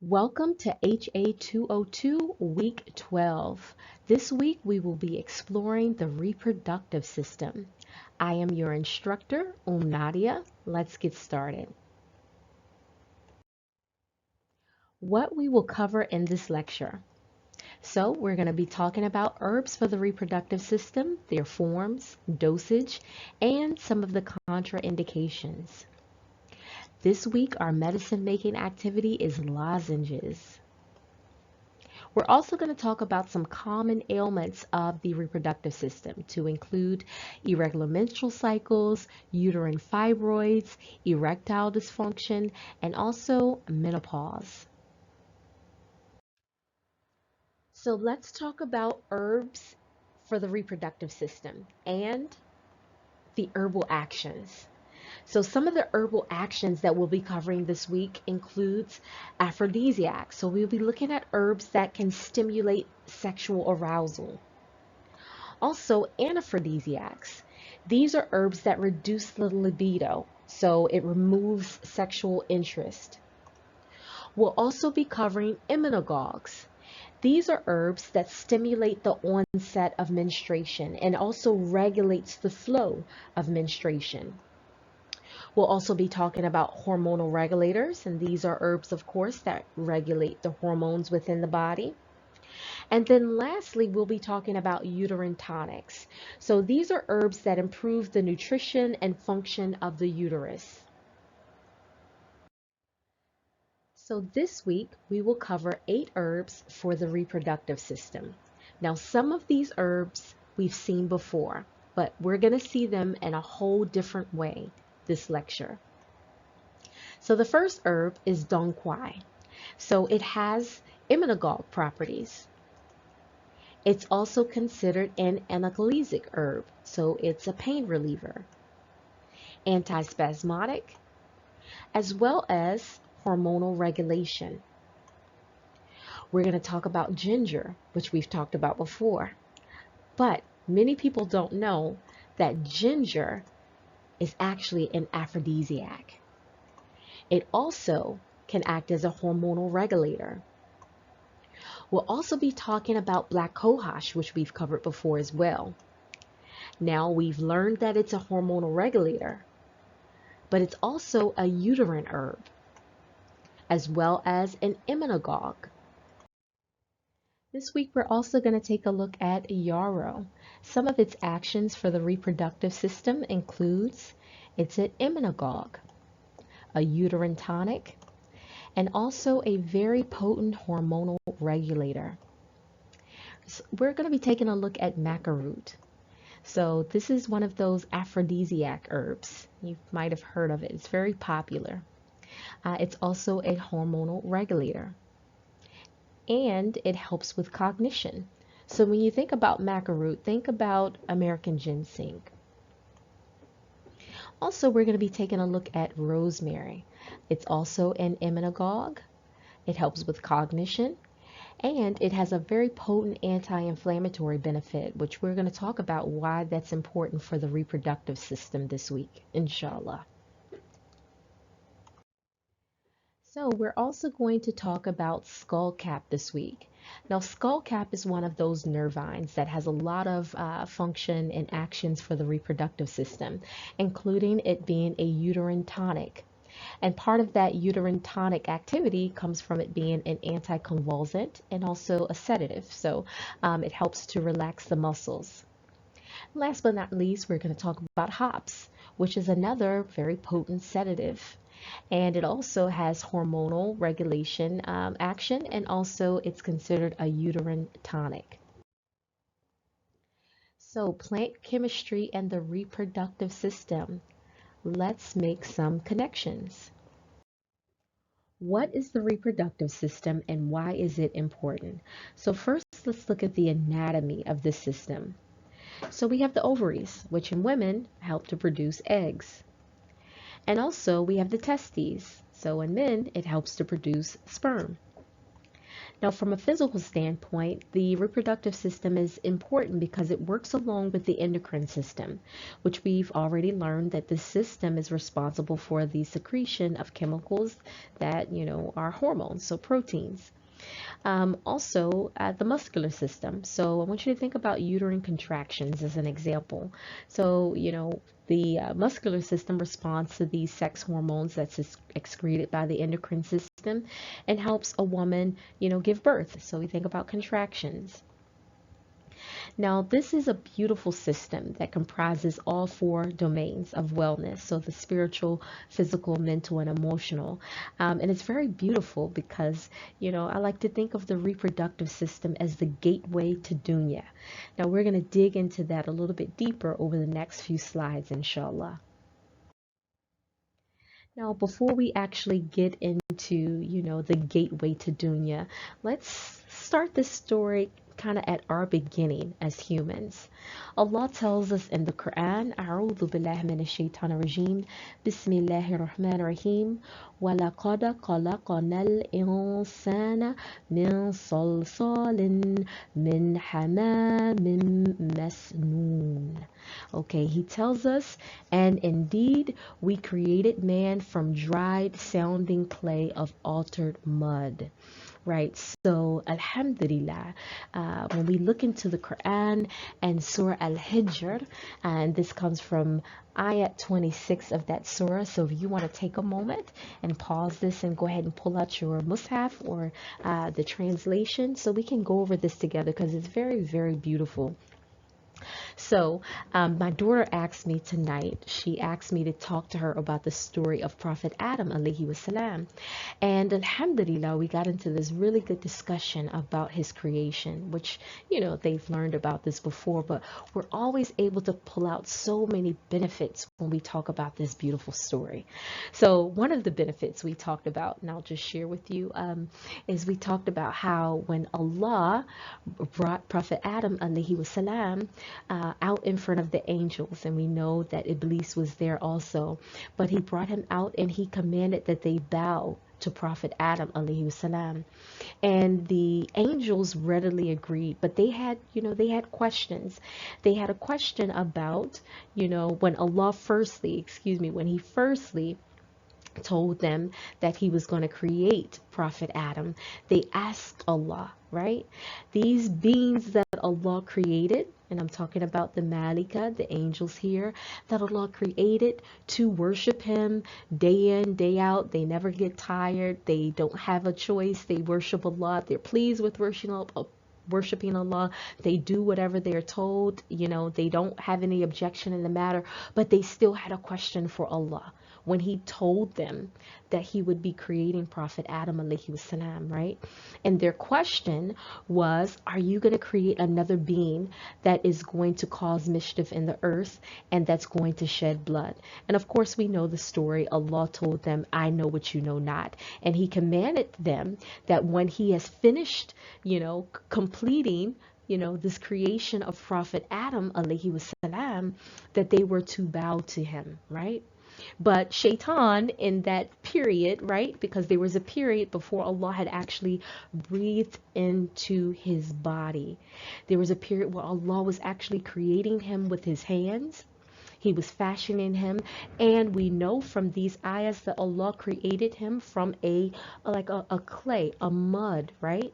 Welcome to HA202 Week 12. This week we will be exploring the reproductive system. I am your instructor, Nadia. Let's get started. What we will cover in this lecture. So we're going to be talking about herbs for the reproductive system, their forms, dosage, and some of the contraindications. This week, our medicine making activity is lozenges. We're also going to talk about some common ailments of the reproductive system to include irregular menstrual cycles, uterine fibroids, erectile dysfunction, and also menopause. So let's talk about herbs for the reproductive system and the herbal actions. So some of the herbal actions that we'll be covering this week includes aphrodisiacs. So we'll be looking at herbs that can stimulate sexual arousal. Also anaphrodisiacs. These are herbs that reduce the libido, so it removes sexual interest. We'll also be covering immunogogues. These are herbs that stimulate the onset of menstruation and also regulates the flow of menstruation. We'll also be talking about hormonal regulators, and these are herbs, of course, that regulate the hormones within the body. And then lastly, we'll be talking about uterine tonics. So these are herbs that improve the nutrition and function of the uterus. So this week, we will cover 8 herbs for the reproductive system. Now, some of these herbs we've seen before, but we're going to see them in a whole different way this lecture. So the first herb is Quai. So it has immunogogue properties. It's also considered an analgesic herb, so it's a pain reliever, antispasmodic, as well as hormonal regulation. We're going to talk about ginger, which we've talked about before, but many people don't know that ginger is actually an aphrodisiac. It also can act as a hormonal regulator. We'll also be talking about black cohosh, which we've covered before as well. Now we've learned that it's a hormonal regulator, but it's also a uterine herb, as well as an immunogogue. This week we're also going to take a look at Yarrow. Some of its actions for the reproductive system includes it's an immunogogue, a uterine tonic, and also a very potent hormonal regulator. So we're going to be taking a look at Maca Root. So this is one of those aphrodisiac herbs. You might have heard of it. It's very popular. It's also a hormonal regulator, and it helps with cognition. So when you think about Maca Root, think about American ginseng. Also, we're going to be taking a look at rosemary. It's also an immunogogue. It helps with cognition, and it has a very potent anti-inflammatory benefit, which we're going to talk about why that's important for the reproductive system this week, inshallah. So we're also going to talk about skullcap this week. Now, skullcap is one of those nervines that has a lot of function and actions for the reproductive system, including it being a uterine tonic. And part of that uterine tonic activity comes from it being an anticonvulsant and also a sedative. So it helps to relax the muscles. Last but not least, we're going to talk about hops, which is another very potent sedative. And it also has hormonal regulation action, and also it's considered a uterine tonic. So plant chemistry and the reproductive system. Let's make some connections. What is the reproductive system and why is it important? So first, let's look at the anatomy of the system. So we have the ovaries, which in women help to produce eggs. And also we have the testes. So in men, it helps to produce sperm. Now, from a physical standpoint, the reproductive system is important because it works along with the endocrine system, which we've already learned that this system is responsible for the secretion of chemicals that, are hormones, so proteins. Also, the muscular system. So I want you to think about uterine contractions as an example. So, the muscular system responds to these sex hormones that's excreted by the endocrine system and helps a woman, give birth. So we think about contractions. Now, this is a beautiful system that comprises all four domains of wellness. So the spiritual, physical, mental, and emotional. And it's very beautiful because, I like to think of the reproductive system as the gateway to dunya. Now, we're going to dig into that a little bit deeper over the next few slides, inshallah. Now, before we actually get into, the gateway to dunya, let's start this story kind of at our beginning as humans. Allah tells us in the Quran, أعوذ بالله من الشيطان الرجيم بسم الله الرحمن الرحيم وَلَقَدْ خَلَقْنَا الْإِنسَانَ مِنْ صَلْصَالٍ مِنْ حَمَامٍ مَسْنُونٍ. Okay, he tells us, and indeed we created man from dried sounding clay of altered mud. Right, so Alhamdulillah, when we look into the Quran and Surah Al-Hijr, and this comes from Ayat 26 of that surah, so if you want to take a moment and pause this and go ahead and pull out your mushaf or the translation so we can go over this together because it's very, very beautiful. So my daughter asked me tonight, she asked me to talk to her about the story of Prophet Adam alayhi wasalam. And alhamdulillah, we got into this really good discussion about his creation, which, they've learned about this before, but we're always able to pull out so many benefits when we talk about this beautiful story. So one of the benefits we talked about, and I'll just share with you, is we talked about how when Allah brought Prophet Adam alayhi wasalam out in front of the angels, and we know that Iblis was there also, but he brought him out and he commanded that they bow to Prophet Adam alayhi salam, and the angels readily agreed, but they had questions. They had a question about, when when he firstly told them that he was going to create Prophet Adam, they asked Allah, right? These beings that Allah created, and I'm talking about the Malika, the angels here, that Allah created to worship him day in, day out. They never get tired. They don't have a choice. They worship Allah. They're pleased with worshiping Allah. They do whatever they're told. They don't have any objection in the matter, but they still had a question for Allah when he told them that he would be creating Prophet Adam alayhi wasalam, right? And their question was, are you going to create another being that is going to cause mischief in the earth and that's going to shed blood? And of course we know the story. Allah told them, I know what you know not. And he commanded them that when he has finished, completing this creation of Prophet Adam alayhi wasalam, that they were to bow to him, right? But Shaitan in that period, right, because there was a period before Allah had actually breathed into his body. There was a period where Allah was actually creating him with his hands. He was fashioning him, and we know from these ayahs that Allah created him from a clay, a mud, right?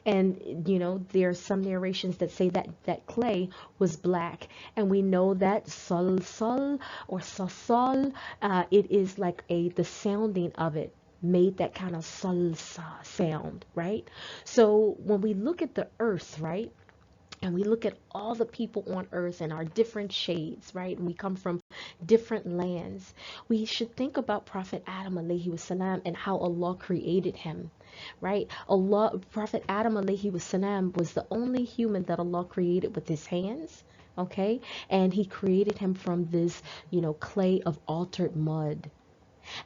And there are some narrations that say that clay was black, and we know that salsal or sasal, it is like the sounding of it made that kind of salsa sound, right? So when we look at the earth, right, and we look at all the people on earth and our different shades, right? And we come from different lands. We should think about Prophet Adam alayhi wasalam and how Allah created him, right? Prophet Adam alayhi wasalam was the only human that Allah created with his hands, okay? And he created him from this, clay of altered mud.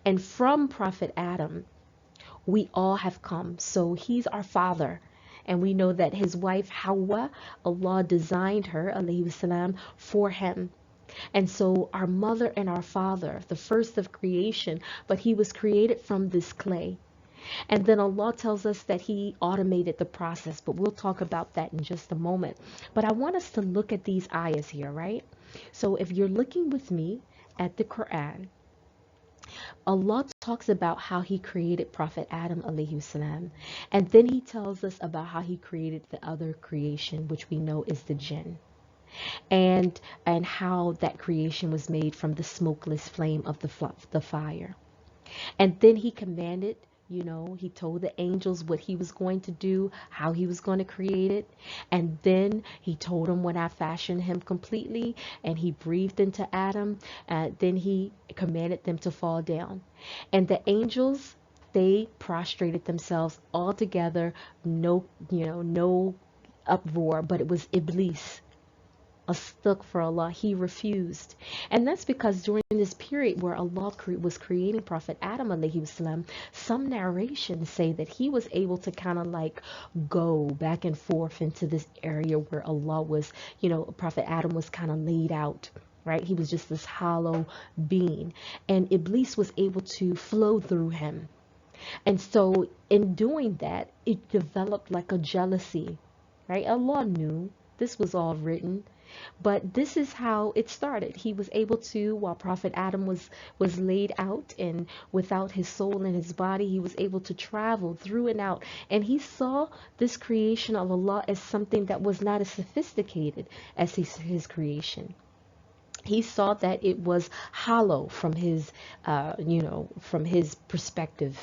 And from Prophet Adam, we all have come. So he's our father. And we know that his wife Hawa, Allah designed her, alayhi salam, for him. And so our mother and our father, the first of creation, but he was created from this clay. And then Allah tells us that he automated the process, but we'll talk about that in just a moment. But I want us to look at these ayahs here, right? So if you're looking with me at the Quran, Allah talks about how he created Prophet Adam alayhi salam, and then he tells us about how he created the other creation, which we know is the jinn, and how that creation was made from the smokeless flame of the fire. And then he commanded, he told the angels what he was going to do, how he was going to create it. And then he told them when I fashioned him completely and he breathed into Adam, then he commanded them to fall down. And the angels, they prostrated themselves all together, no uproar, but it was Iblis, for Allah, he refused. And that's because during this period where Allah was creating Prophet Adam alayhi salam, some narrations say that he was able to kind of like go back and forth into this area where Allah was, Prophet Adam was kind of laid out, right? He was just this hollow being, and Iblis was able to flow through him. And so in doing that, it developed like a jealousy, right? Allah knew this was all written. But this is how it started. He was able to, while Prophet Adam was laid out and without his soul in his body, he was able to travel through and out. And he saw this creation of Allah as something that was not as sophisticated as his creation. He saw that it was hollow from his, from his perspective,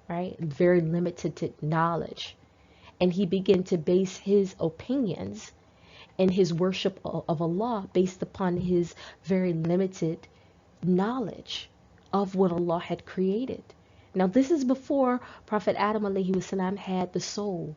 right? Very limited knowledge. And he began to base his opinions and his worship of Allah based upon his very limited knowledge of what Allah had created. Now this is before Prophet Adam alayhi salam had the soul,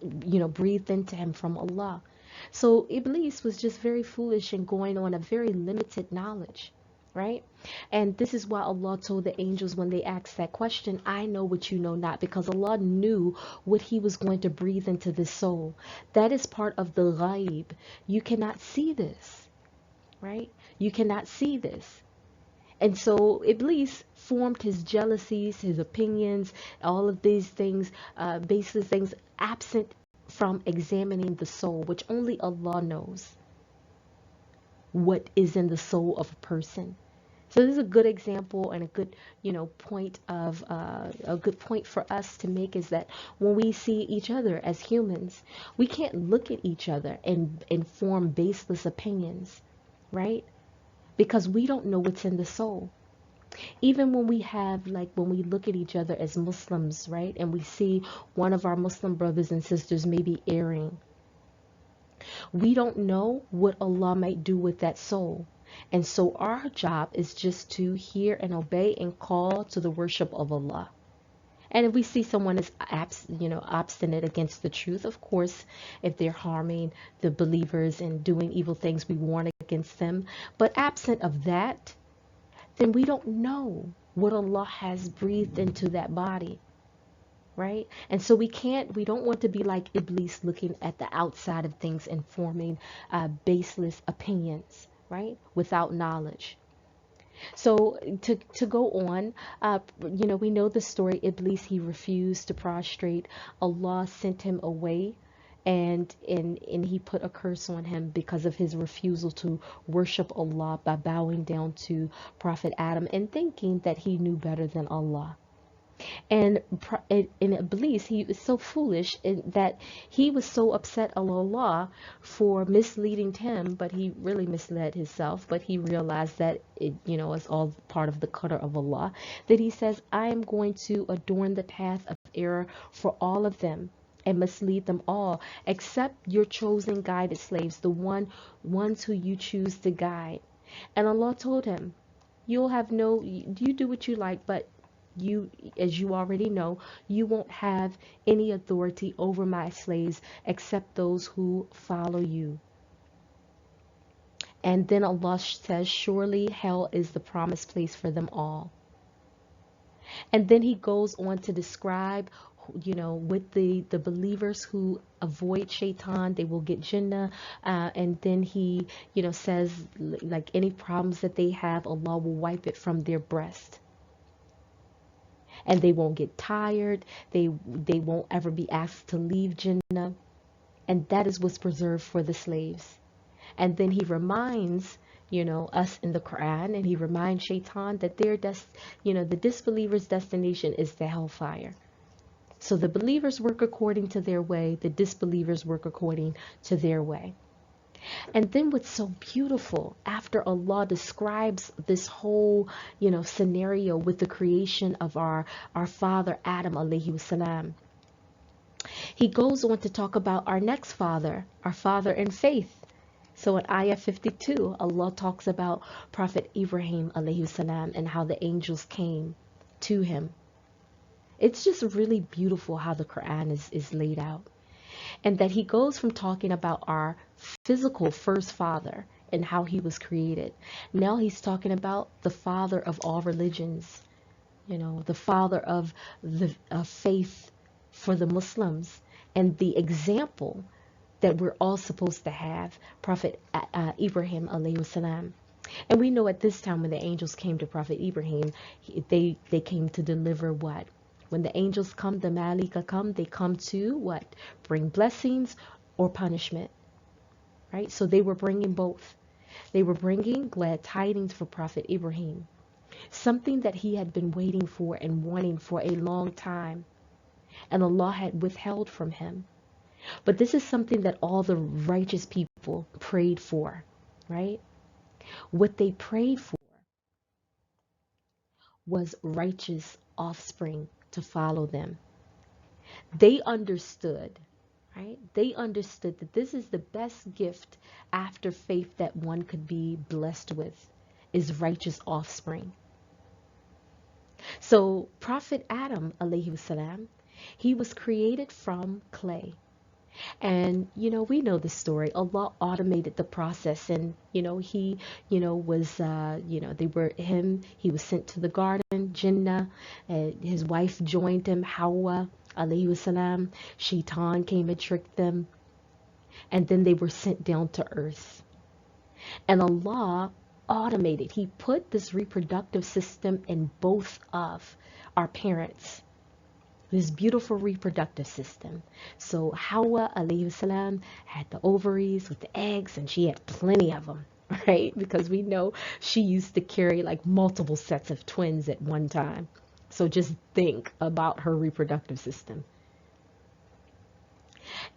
breathed into him from Allah. So Iblis was just very foolish and going on a very limited knowledge, right? And this is why Allah told the angels when they asked that question, I know what you know not, because Allah knew what he was going to breathe into this soul. That is part of the ghaib. You cannot see this, right? You cannot see this. And so Iblis formed his jealousies, his opinions, all of these things, baseless things, absent from examining the soul, which only Allah knows what is in the soul of a person. So this is a good example and a good, point of a good point for us to make, is that when we see each other as humans, we can't look at each other and form baseless opinions, right? Because we don't know what's in the soul. Even when when we look at each other as Muslims, right? And we see one of our Muslim brothers and sisters maybe erring. We don't know what Allah might do with that soul. And so our job is just to hear and obey and call to the worship of Allah. And if we see someone is obstinate against the truth, of course, if they're harming the believers and doing evil things, we warn against them. But absent of that, then we don't know what Allah has breathed into that body, right? And so we don't want to be like Iblis, looking at the outside of things and forming baseless opinions, right? Without knowledge. So to go on, we know the story. Iblis, he refused to prostrate. Allah sent him away, and he put a curse on him because of his refusal to worship Allah by bowing down to Prophet Adam and thinking that he knew better than Allah. And Iblis, he was so foolish that he was so upset at Allah for misleading him, but he really misled himself. But he realized that it's all part of the qadr of Allah, that he says, I am going to adorn the path of error for all of them and mislead them all, except your chosen guided slaves, the ones who you choose to guide. And Allah told him, you do what you like, but you, as you already know, you won't have any authority over my slaves except those who follow you. And then Allah says, surely hell is the promised place for them all. And then he goes on to describe, with the believers who avoid shaitan, they will get Jannah. And then he, says, like any problems that they have, Allah will wipe it from their breast. and they won't get tired. They won't ever be asked to leave Jannah, and that is what's preserved for the slaves. And then he reminds, us in the Quran, and he reminds Shaitan that the disbelievers' destination is the hellfire. So the believers work according to their way, the disbelievers work according to their way. And then what's so beautiful, after Allah describes this whole, scenario with the creation of our father Adam alayhi salam, he goes on to talk about our next father, our father in faith. So in Ayah 52, Allah talks about Prophet Ibrahim alayhi salam and how the angels came to him. It's just really beautiful how the Quran is laid out. And that he goes from talking about our physical first father and how he was created. Now he's talking about the father of all religions, the father of the faith for the Muslims, and the example that we're all supposed to have, Prophet Ibrahim alayhi salam. And we know at this time when the angels came to Prophet Ibrahim, they came to deliver what? When the angels come, the Malika come, they come to what? Bring blessings or punishment, right? So they were bringing both. They were bringing glad tidings for Prophet Ibrahim, something that he had been waiting for and wanting for a long time, and Allah had withheld from him. But this is something that all the righteous people prayed for, right? What they prayed for was righteous offspring to follow them. They understood, right? They understood that this is the best gift after faith that one could be blessed with, is righteous offspring. So Prophet Adam alayhi salam, he was created from clay. And we know the story. Allah automated the process, and he was he was sent to the garden, Jinnah, his wife joined him, Hawa alayhi salam. Shaitan came and tricked them, and then they were sent down to earth. And Allah automated, he put this reproductive system in both of our parents, this beautiful reproductive system. So Hawa alayhi salam had the ovaries with the eggs, and she had plenty of them, right? Because we know she used to carry like multiple sets of twins at one time. So just think about her reproductive system.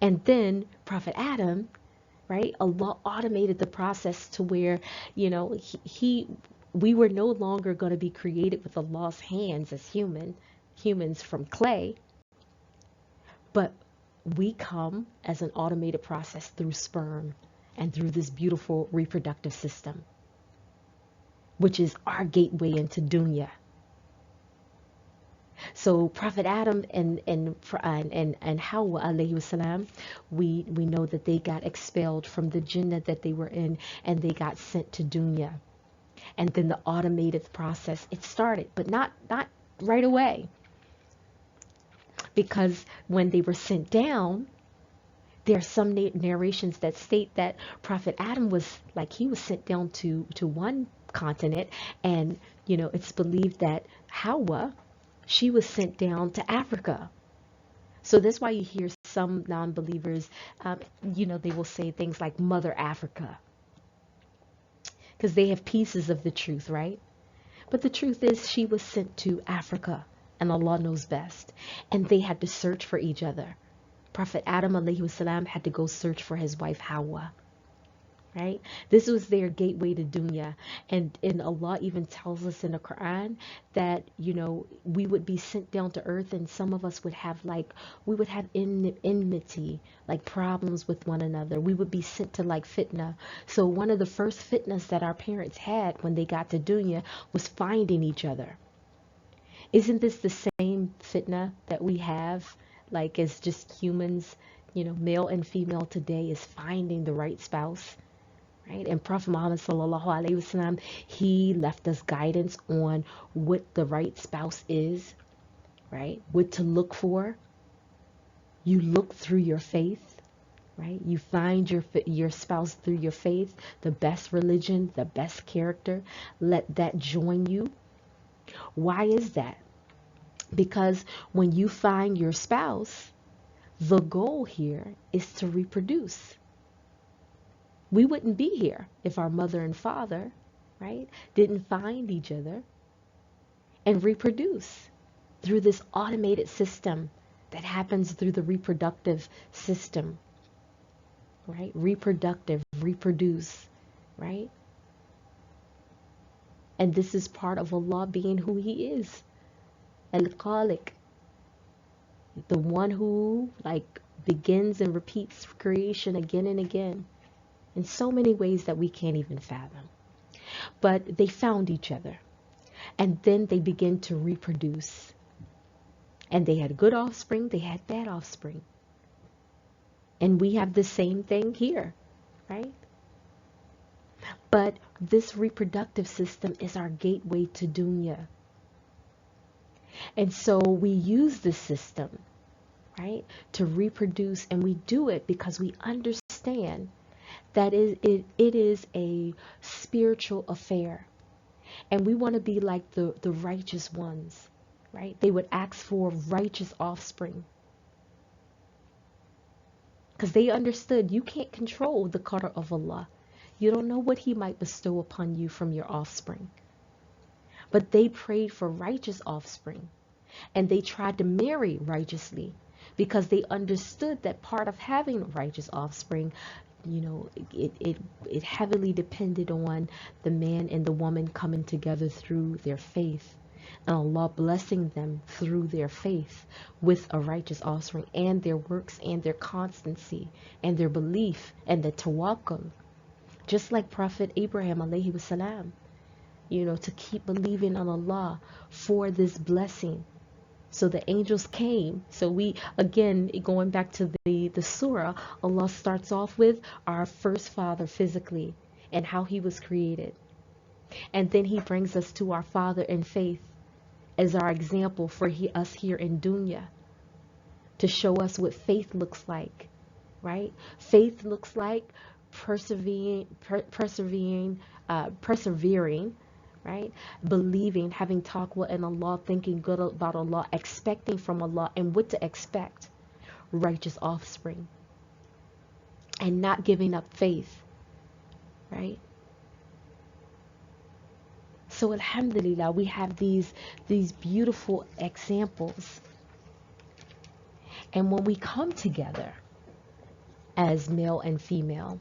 And then Prophet Adam, right? Allah automated the process to where, we were no longer going to be created with Allah's hands as humans from clay, but we come as an automated process through sperm and through this beautiful reproductive system, which is our gateway into dunya. So Prophet Adam and Hawa alayhi salam, we know that they got expelled from the Jinnah that they were in, and they got sent to dunya. And then the automated process, it started, but not right away. Because when they were sent down, there are some narrations that state that Prophet Adam was sent down to one continent, and it's believed that Hawa, she was sent down to Africa. So that's why you hear some non-believers, they will say things like Mother Africa, because they have pieces of the truth, right? But the truth is, she was sent to Africa, and Allah knows best. And they had to search for each other. Prophet Adam alayhi salam had to go search for his wife Hawa, right? This was their gateway to dunya. And Allah even tells us in the Quran that, we would be sent down to earth, and some of us would have enmity, like problems with one another. We would be sent to fitna. So one of the first fitnas that our parents had when they got to dunya was finding each other. Isn't this the same fitna that we have, as just humans, male and female today, is finding the right spouse, right? And Prophet Muhammad sallallahu alaihi wasallam, he left us guidance on what the right spouse is, right? What to look for. You look through your faith, right? You find your spouse through your faith, the best religion, the best character. Let that join you. Why is that? Because when you find your spouse, the goal here is to reproduce. We wouldn't be here if our mother and father, right, didn't find each other and reproduce through this automated system that happens through the reproductive system, right? Reproductive, reproduce, right? And this is part of Allah being who He is, Al-Khaliq, the one who like begins and repeats creation again and again in so many ways that we can't even fathom. But they found each other, and then they began to reproduce. And they had good offspring, they had bad offspring. And we have the same thing here, right? But this reproductive system is our gateway to dunya. And so we use this system, right, to reproduce, and we do it because we understand that it is a spiritual affair. And we want to be like the righteous ones, right? They would ask for righteous offspring. Because they understood you can't control the qadr of Allah. You don't know what He might bestow upon you from your offspring. But they prayed for righteous offspring. And they tried to marry righteously because they understood that part of having righteous offspring, you know, it heavily depended on the man and the woman coming together through their faith. And Allah blessing them through their faith with a righteous offspring, and their works and their constancy and their belief and the tawakkul. Just like Prophet Abraham alayhi wasalam, you know, to keep believing on Allah for this blessing. So the angels came. So we, again, going back to the surah, Allah starts off with our first father physically and how he was created. And then He brings us to our father in faith as our example for us here in dunya, to show us what faith looks like, right? Faith looks like persevering, right? Believing, having taqwa in Allah, thinking good about Allah, expecting from Allah, and what to expect: righteous offspring, and not giving up faith, right? So alhamdulillah, we have these beautiful examples. And when we come together as male and female,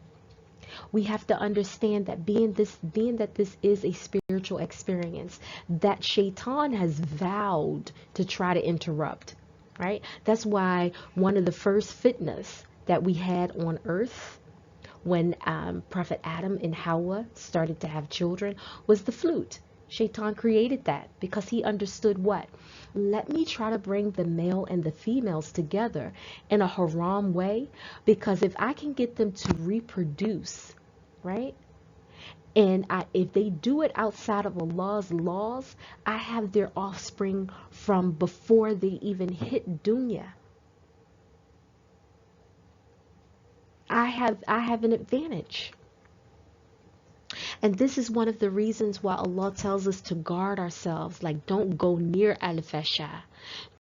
we have to understand that being that this is a spiritual experience that Shaitan has vowed to try to interrupt, right? That's why one of the first fitnas that we had on earth when Prophet Adam and Hawa started to have children was the flute. Shaitan created that because he understood what? Let me try to bring the male and the females together in a haram way, because if I can get them to reproduce, right? And if they do it outside of Allah's laws, I have their offspring from before they even hit dunya. I have an advantage. And this is one of the reasons why Allah tells us to guard ourselves. Like, don't go near al-fasha.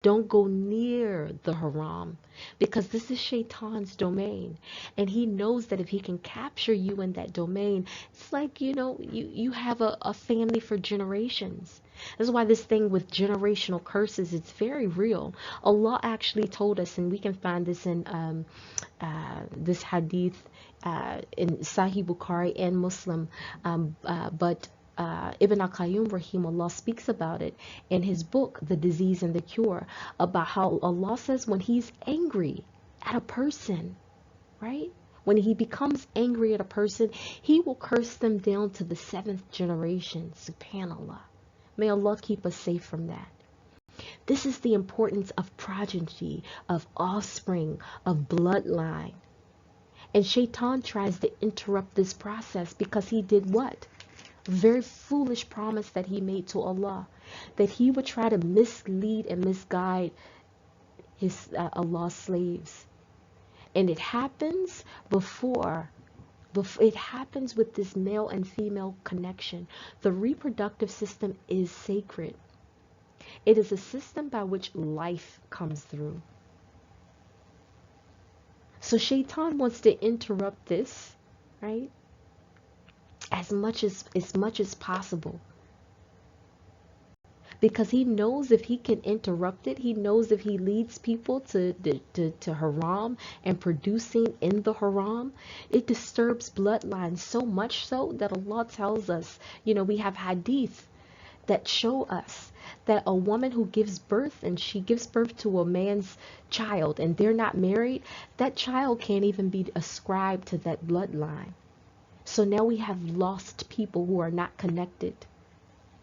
Don't go near the haram, because this is Shaitan's domain. And he knows that if he can capture you in that domain, it's like, you know, you have a family for generations. That's why this thing with generational curses, it's very real. Allah actually told us, and we can find this in this hadith in Sahih Bukhari and Muslim, but Ibn al-Qayyum rahimahullah speaks about it in his book, The Disease and the Cure, about how Allah says when He's angry at a person, right? When He becomes angry at a person, He will curse them down to the 7th generation. Subhanallah. May Allah keep us safe from that. This is the importance of progeny, of offspring, of bloodline. And Shaitan tries to interrupt this process because he did what? Very foolish promise that he made to Allah, that he would try to mislead and misguide his Allah's slaves. And it happens it happens with this male and female connection. The reproductive system is sacred. It is a system by which life comes through. So Shaitan wants to interrupt this, right? As much as possible. Because he knows if he can interrupt it, he knows if he leads people to haram and producing in the haram, it disturbs bloodlines so much so that Allah tells us, we have hadith that show us that a woman who gives birth and she gives birth to a man's child and they're not married, that child can't even be ascribed to that bloodline. So now we have lost people who are not connected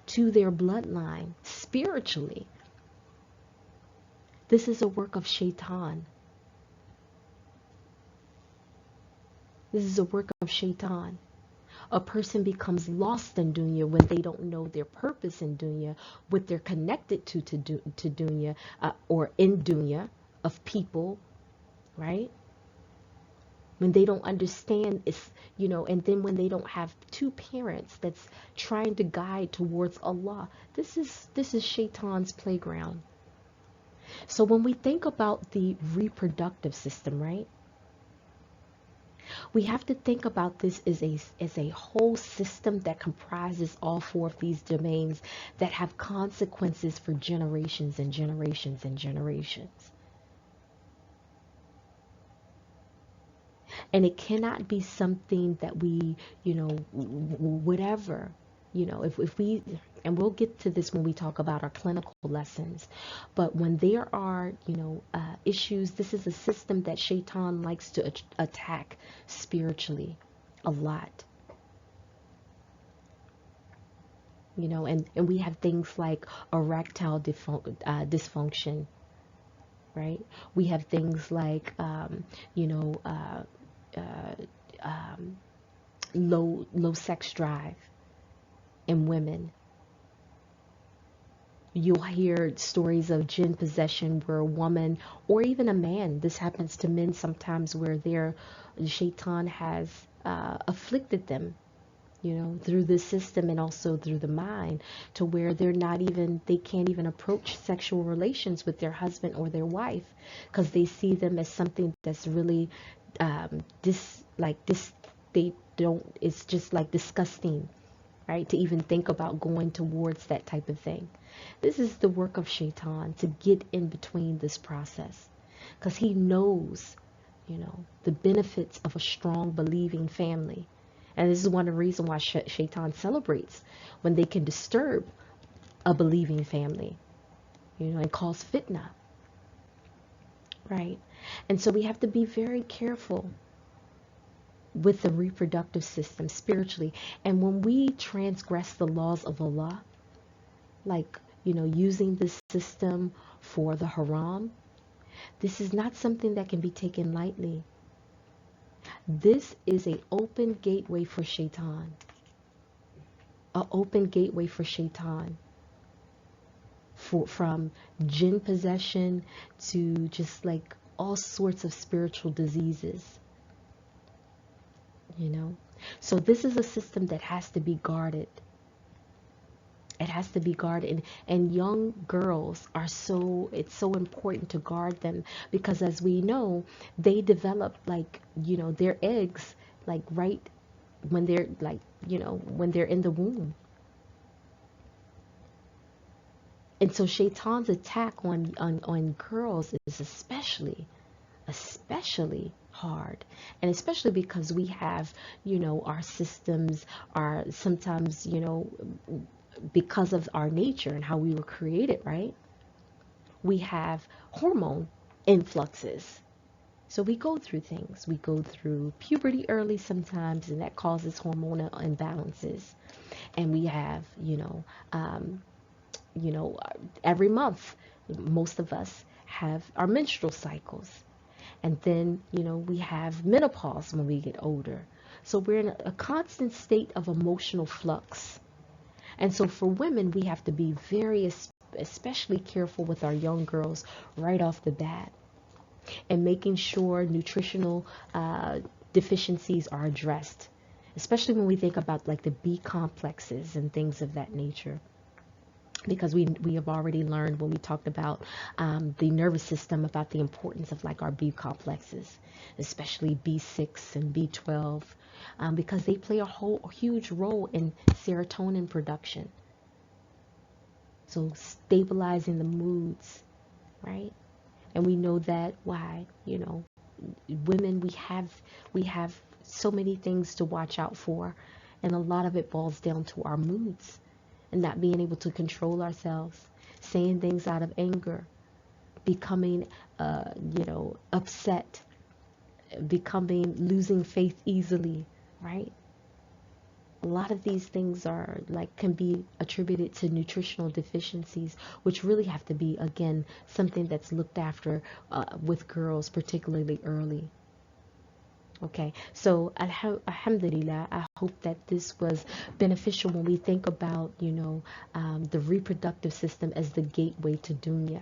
to their bloodline spiritually. This is a work of Shaitan. This is a work of Shaitan. A person becomes lost in dunya when they don't know their purpose in dunya, what they're connected to dunya, or in dunya of people, right? When they don't understand, and then when they don't have two parents that's trying to guide towards Allah, this is Shaitan's playground. So when we think about the reproductive system, right? We have to think about this as a whole system that comprises all four of these domains that have consequences for generations and generations and generations. And it cannot be something that we, whatever, if we, and we'll get to this when we talk about our clinical lessons, but when there are, issues, this is a system that Shaitan likes to attack spiritually a lot. And we have things like erectile dysfunction, right? We have things like, low sex drive in women. You'll hear stories of jinn possession where a woman or even a man, this happens to men sometimes, where their Shaitan has afflicted them, through the system and also through the mind, to where they can't even approach sexual relations with their husband or their wife because they see them as something that's really it's just like disgusting, right? To even think about going towards that type of thing. This is the work of Shaitan to get in between this process, because he knows, the benefits of a strong believing family. And this is one of the reasons why Shaitan celebrates when they can disturb a believing family, and cause fitna, right? And so we have to be very careful with the reproductive system spiritually. And when we transgress the laws of Allah, like, using this system for the haram, this is not something that can be taken lightly. This is an open gateway for Shaitan. An open gateway for Shaitan. From jinn possession to just like all sorts of spiritual diseases. So this is a system that has to be guarded. It has to be guarded, and young girls it's so important to guard them, because as we know, they develop their eggs right when they're when they're in the womb. And so Shaitan's attack on girls is especially hard, and especially because we have our systems are sometimes because of our nature and how we were created, right? We have hormone influxes. So we go through things. We go through puberty early sometimes, and that causes hormonal imbalances. And we have, every month, most of us have our menstrual cycles. And then, we have menopause when we get older. So we're in a constant state of emotional flux. And so for women, we have to be very especially careful with our young girls right off the bat, and making sure nutritional deficiencies are addressed, especially when we think about like the B complexes and things of that nature. because we have already learned when we talked about the nervous system, about the importance of like our B complexes, especially B6 and B12, because they play a huge role in serotonin production. So stabilizing the moods, right? And we know that why, women, we have so many things to watch out for, and a lot of it boils down to our moods and not being able to control ourselves, saying things out of anger, becoming upset, becoming losing faith easily, right? A lot of these things are like can be attributed to nutritional deficiencies, which really have to be, again, something that's looked after with girls, particularly early. Okay, so alhamdulillah, I hope that this was beneficial when we think about, the reproductive system as the gateway to dunya.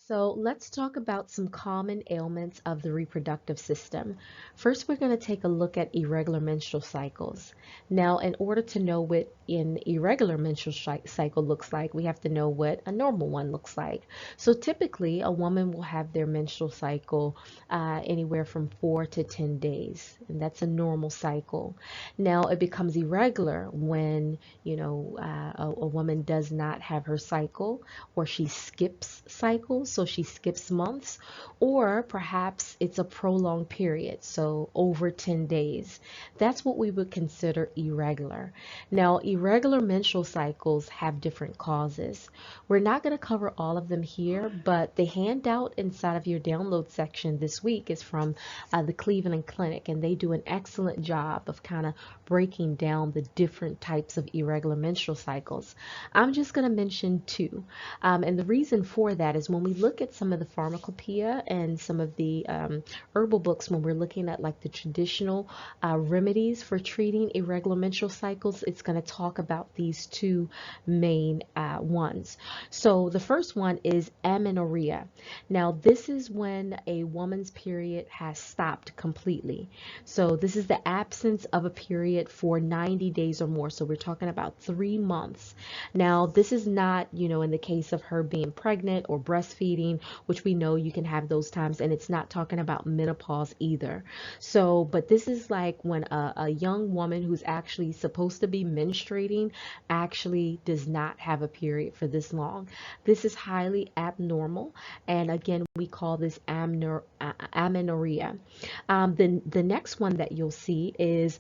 So let's talk about some common ailments of the reproductive system. First, we're going to take a look at irregular menstrual cycles. Now, in order to know what an irregular menstrual cycle looks like, we have to know what a normal one looks like. So typically, a woman will have their menstrual cycle anywhere from 4 to 10 days, and that's a normal cycle. Now, it becomes irregular when, a woman does not have her cycle, or she skips cycles, so she skips months, or perhaps it's a prolonged period, so over 10 days. That's what we would consider irregular. Now, irregular menstrual cycles have different causes. We're not going to cover all of them here, but the handout inside of your download section this week is from the Cleveland Clinic, and they do an excellent job of kind of breaking down the different types of irregular menstrual cycles. I'm just going to mention two. And the reason for that is when we look at some of the pharmacopoeia and some of the herbal books, when we're looking at like the traditional remedies for treating irregular menstrual cycles, it's going to talk about these two main ones. So the first one is amenorrhea. Now, this is when a woman's period has stopped completely. So this is the absence of a period for 90 days or more. So we're talking about 3 months. Now, this is not, in the case of her being pregnant or breastfeeding, which we know you can have those times, and it's not talking about menopause either. So, but this is like when a young woman who's actually supposed to be menstruating actually does not have a period for this long. This is highly abnormal, and again, we call this amenorrhea. The next one that you'll see is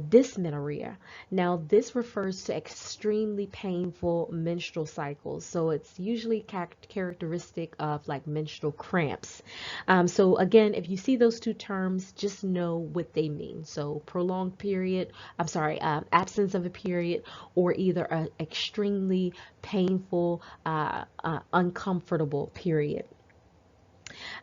dysmenorrhea. Now, this refers to extremely painful menstrual cycles. So it's usually characteristic of like menstrual cramps. So again, if you see those two terms, just know what they mean. So prolonged period, absence of a period, or either an extremely painful, uncomfortable period.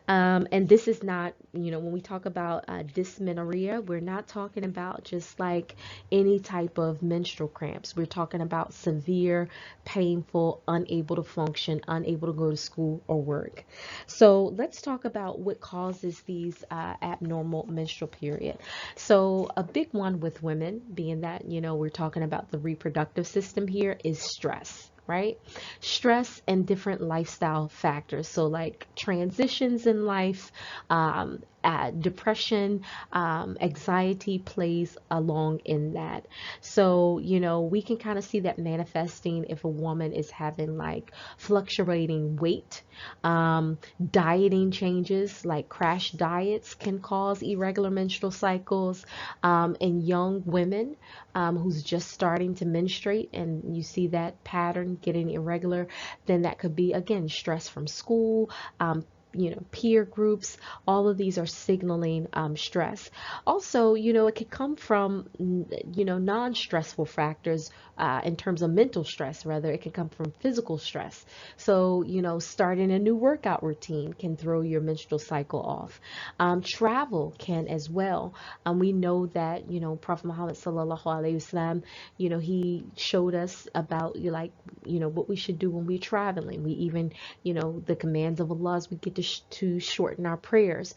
And this is not, when we talk about dysmenorrhea, we're not talking about just like any type of menstrual cramps. We're talking about severe, painful, unable to function, unable to go to school or work. So let's talk about what causes these abnormal menstrual period. So a big one with women, being that, we're talking about the reproductive system here, is stress. Right? Stress and different lifestyle factors. So like transitions in life, depression, anxiety plays along in that. So, we can kind of see that manifesting if a woman is having like fluctuating weight, dieting changes, like crash diets can cause irregular menstrual cycles, in young women who's just starting to menstruate, and you see that pattern getting irregular, then that could be, again, stress from school, peer groups. All of these are signaling stress. Also, it could come from, non-stressful factors in terms of mental stress. Rather, it can come from physical stress. So, starting a new workout routine can throw your menstrual cycle off. Travel can as well. We know that, Prophet Muhammad sallallahu alaihi wasallam, he showed us about what we should do when we're traveling. We even, the commands of Allah, we get to to shorten our prayers.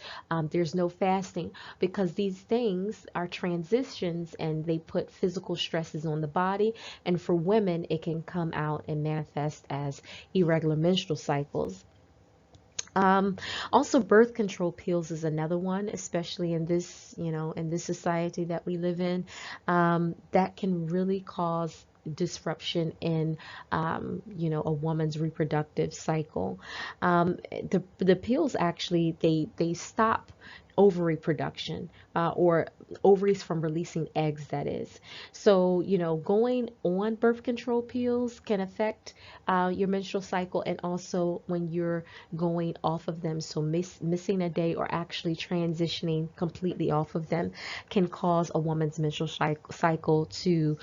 There's no fasting because these things are transitions and they put physical stresses on the body. And for women, it can come out and manifest as irregular menstrual cycles. Um, Also, birth control pills is another one, especially in this, in this society that we live in, that can really cause disruption in, a woman's reproductive cycle. The pills actually they stop ovary production, or ovaries from releasing eggs, that is. So, going on birth control pills can affect your menstrual cycle, and also when you're going off of them. So missing a day or actually transitioning completely off of them can cause a woman's menstrual cycle to,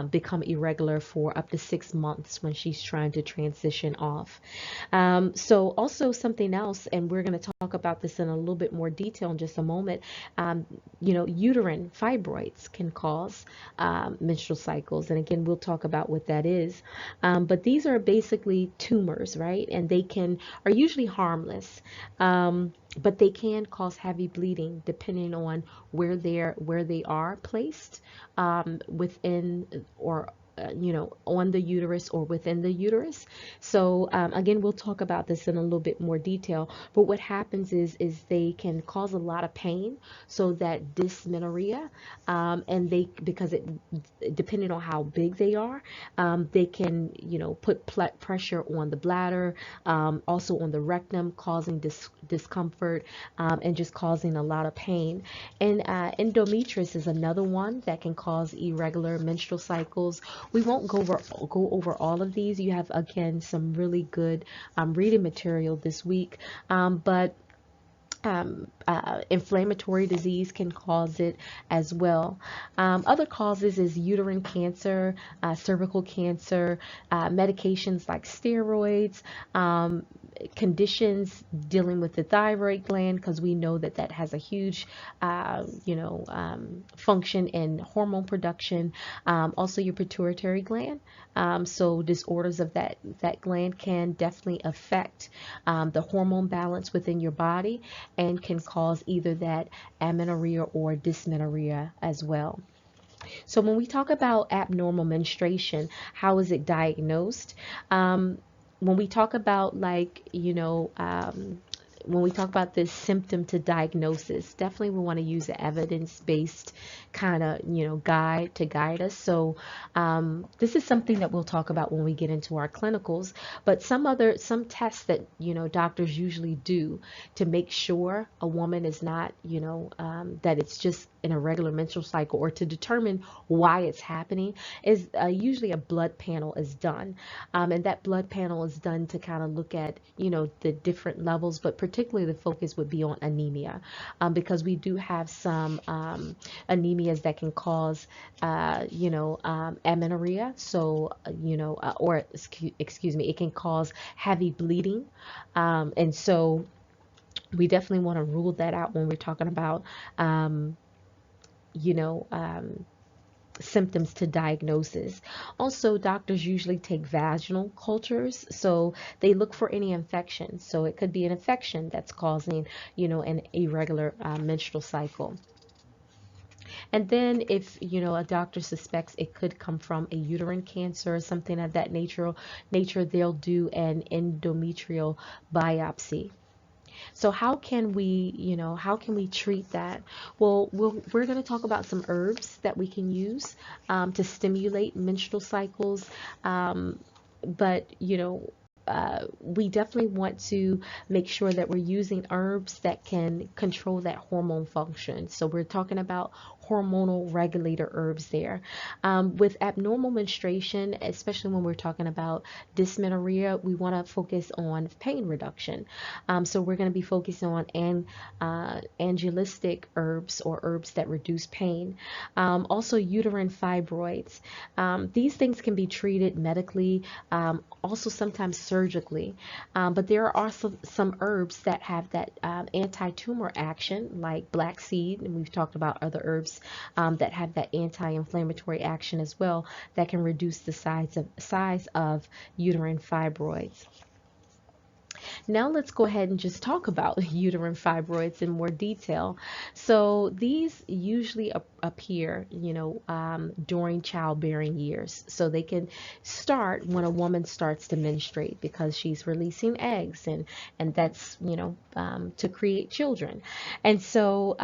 become irregular for up to 6 months when she's trying to transition off. So also something else, and we're going to talk about this in a little bit more detail in just a moment. Uterine fibroids can cause menstrual cycles, and again, we'll talk about what that is. But these are basically tumors, right? And they are usually harmless, but they can cause heavy bleeding depending on where they are placed, within, or on the uterus or within the uterus. So again, we'll talk about this in a little bit more detail. But what happens is they can cause a lot of pain, so that dysmenorrhea, and because depending on how big they are, they can put pressure on the bladder, also on the rectum, causing discomfort, and just causing a lot of pain. And endometriosis is another one that can cause irregular menstrual cycles. We won't go over all of these. You have, again, some really good reading material this week, but inflammatory disease can cause it as well. Other causes is uterine cancer, cervical cancer, medications like steroids, conditions dealing with the thyroid gland, because we know that has a huge, function in hormone production. Also, your pituitary gland. So disorders of that gland can definitely affect the hormone balance within your body, and can cause either that amenorrhea or dysmenorrhea as well. So when we talk about abnormal menstruation, how is it diagnosed? When we talk about, when we talk about this symptom to diagnosis, definitely we want to use an evidence-based kind of, guide to guide us. So this is something that we'll talk about when we get into our clinicals, but some tests that, doctors usually do to make sure a woman is not, that it's just an irregular menstrual cycle, or to determine why it's happening, is usually a blood panel is done. And that blood panel is done to kind of look at, the different levels, but particularly the focus would be on anemia, because we do have some anemias that can cause, amenorrhea. So, or excuse me, it can cause heavy bleeding. And so we definitely want to rule that out when we're talking about, you know, um, symptoms to diagnosis. Also, doctors usually take vaginal cultures, so they look for any infection. So it could be an infection that's causing, an irregular menstrual cycle. And then if, a doctor suspects it could come from a uterine cancer or something of that nature, they'll do an endometrial biopsy. So how can we treat that? Well, we're going to talk about some herbs that we can use to stimulate menstrual cycles. But, we definitely want to make sure that we're using herbs that can control that hormone function. So we're talking about hormonal regulator herbs there. With abnormal menstruation, especially when we're talking about dysmenorrhea, we want to focus on pain reduction. So we're going to be focusing on angelistic herbs, or herbs that reduce pain. Also, uterine fibroids. These things can be treated medically, also sometimes surgically. But there are also some herbs that have that anti-tumor action, like black seed, and we've talked about other herbs that have that anti-inflammatory action as well, that can reduce the size of uterine fibroids. Now let's go ahead and just talk about uterine fibroids in more detail. So these usually appear, during childbearing years. So they can start when a woman starts to menstruate because she's releasing eggs, and that's, to create children. And so,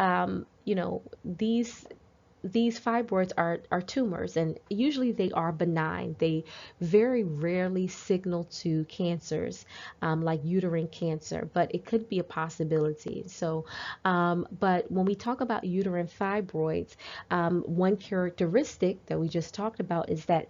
these fibroids are tumors, and usually they are benign. They very rarely signal to cancers, like uterine cancer, but it could be a possibility. So, but when we talk about uterine fibroids, one characteristic that we just talked about is that,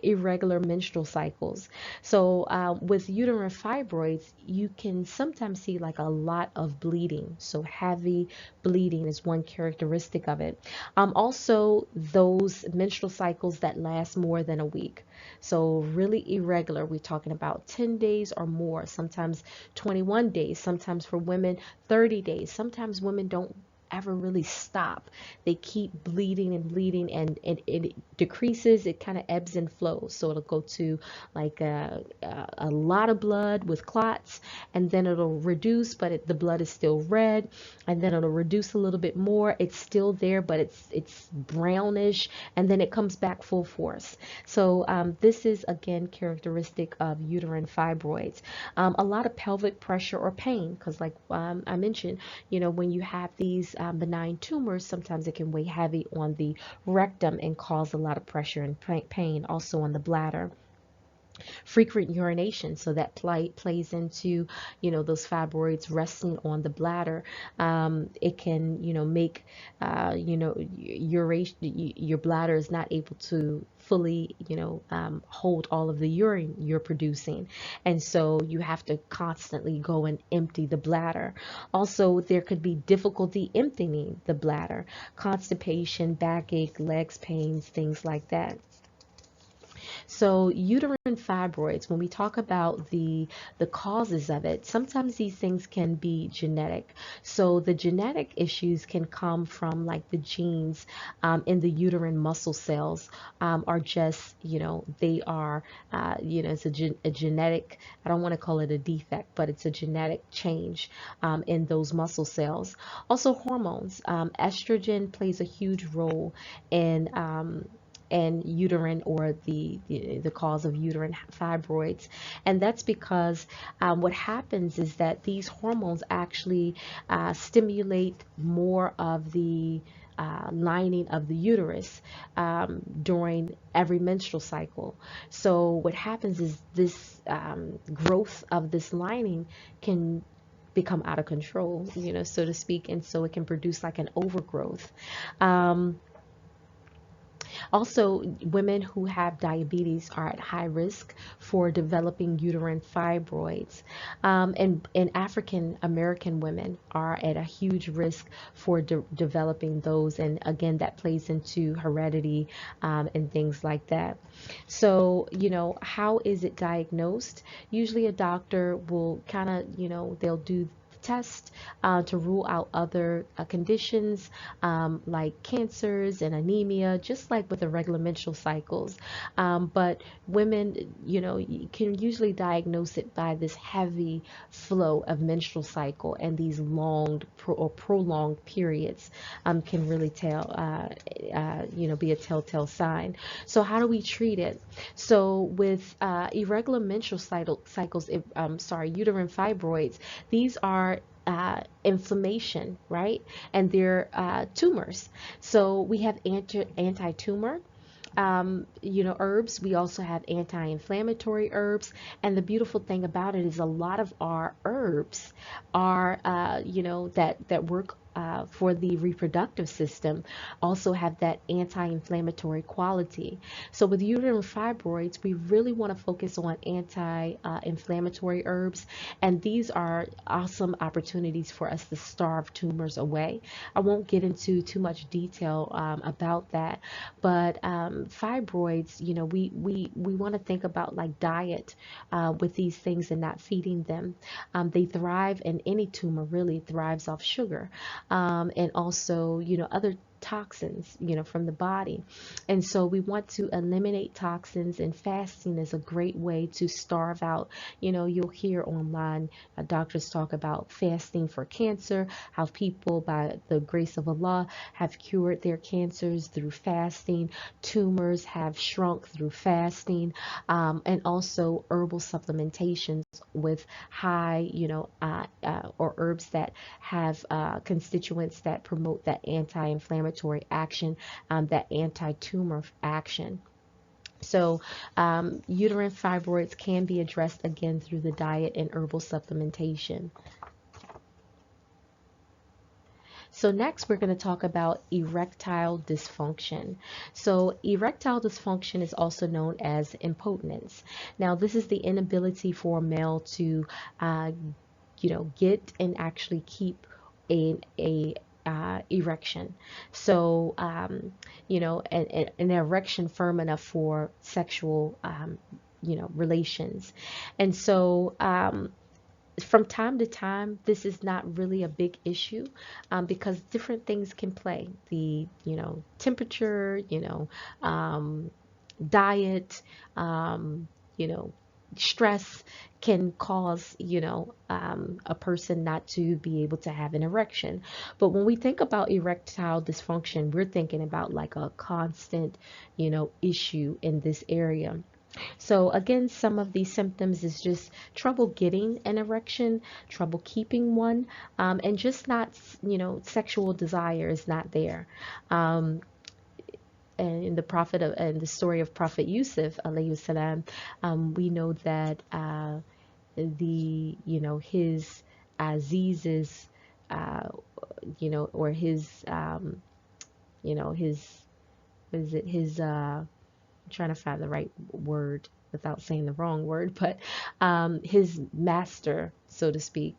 irregular menstrual cycles. So, with uterine fibroids, you can sometimes see like a lot of bleeding. So heavy bleeding is one characteristic of it. Also, those menstrual cycles that last more than a week. So really irregular. We're talking about 10 days or more, sometimes 21 days, sometimes for women 30 days. Sometimes women don't ever really stop. They keep bleeding and bleeding, and it decreases. It kind of ebbs and flows. So it'll go to like a lot of blood with clots, and then it'll reduce, but the blood is still red, and then it'll reduce a little bit more. It's still there, but it's brownish, and then it comes back full force. So this is again characteristic of uterine fibroids. A lot of pelvic pressure or pain, because like I mentioned, when you have these benign tumors, sometimes it can weigh heavy on the rectum and cause a lot of pressure and pain, also on the bladder. Frequent urination, so that plays into, those fibroids resting on the bladder. It can, make, your bladder is not able to fully, hold all of the urine you're producing, and so you have to constantly go and empty the bladder. Also, there could be difficulty emptying the bladder, constipation, backache, legs pains, things like that. So uterine fibroids, when we talk about the causes of it, sometimes these things can be genetic. So the genetic issues can come from like the genes in the uterine muscle cells, are just, they are, it's a genetic, I don't want to call it a defect, but it's a genetic change in those muscle cells. Also hormones, estrogen plays a huge role in and uterine, or the cause of uterine fibroids. And that's because what happens is that these hormones actually stimulate more of the lining of the uterus during every menstrual cycle. So what happens is this growth of this lining can become out of control, so to speak, and so it can produce like an overgrowth. Also, women who have diabetes are at high risk for developing uterine fibroids. And African American women are at a huge risk for developing those. And again, that plays into heredity and things like that. So, how is it diagnosed? Usually a doctor will kind of, they'll do test to rule out other conditions like cancers and anemia, just like with irregular menstrual cycles. But women, you can usually diagnose it by this heavy flow of menstrual cycle, and these long or prolonged periods can really be a telltale sign. So how do we treat it? So with irregular menstrual cycles, uterine fibroids, these are inflammation, right? And they're tumors. So we have anti-tumor, herbs. We also have anti-inflammatory herbs. And the beautiful thing about it is a lot of our herbs are, that work for the reproductive system, also have that anti-inflammatory quality. So with uterine fibroids, we really want to focus on anti-inflammatory herbs, and these are awesome opportunities for us to starve tumors away. I won't get into too much detail about that, but fibroids, we want to think about like diet with these things and not feeding them. They thrive, and any tumor really thrives off sugar. And also, other toxins, from the body. And so we want to eliminate toxins, and fasting is a great way to starve out. You'll hear online doctors talk about fasting for cancer, how people, by the grace of Allah, have cured their cancers through fasting. Tumors have shrunk through fasting, and also herbal supplementations with high, or herbs that have constituents that promote that anti-inflammatory action, that anti-tumor action. So, uterine fibroids can be addressed again through the diet and herbal supplementation. So next, we're going to talk about erectile dysfunction. So erectile dysfunction is also known as impotence. Now, this is the inability for a male to, get and actually keep a erection. So, an erection firm enough for sexual, relations. And so, from time to time, this is not really a big issue, because different things can play. The, temperature, diet, stress can cause, a person not to be able to have an erection. But when we think about erectile dysfunction, we're thinking about like a constant, issue in this area. So again, some of these symptoms is just trouble getting an erection, trouble keeping one, and just not, sexual desire is not there. And in the story of Prophet Yusuf, alayhi salam, we know that his Aziz's, or his, his, what is it, his, trying to find the right word without saying the wrong word, but his master, so to speak,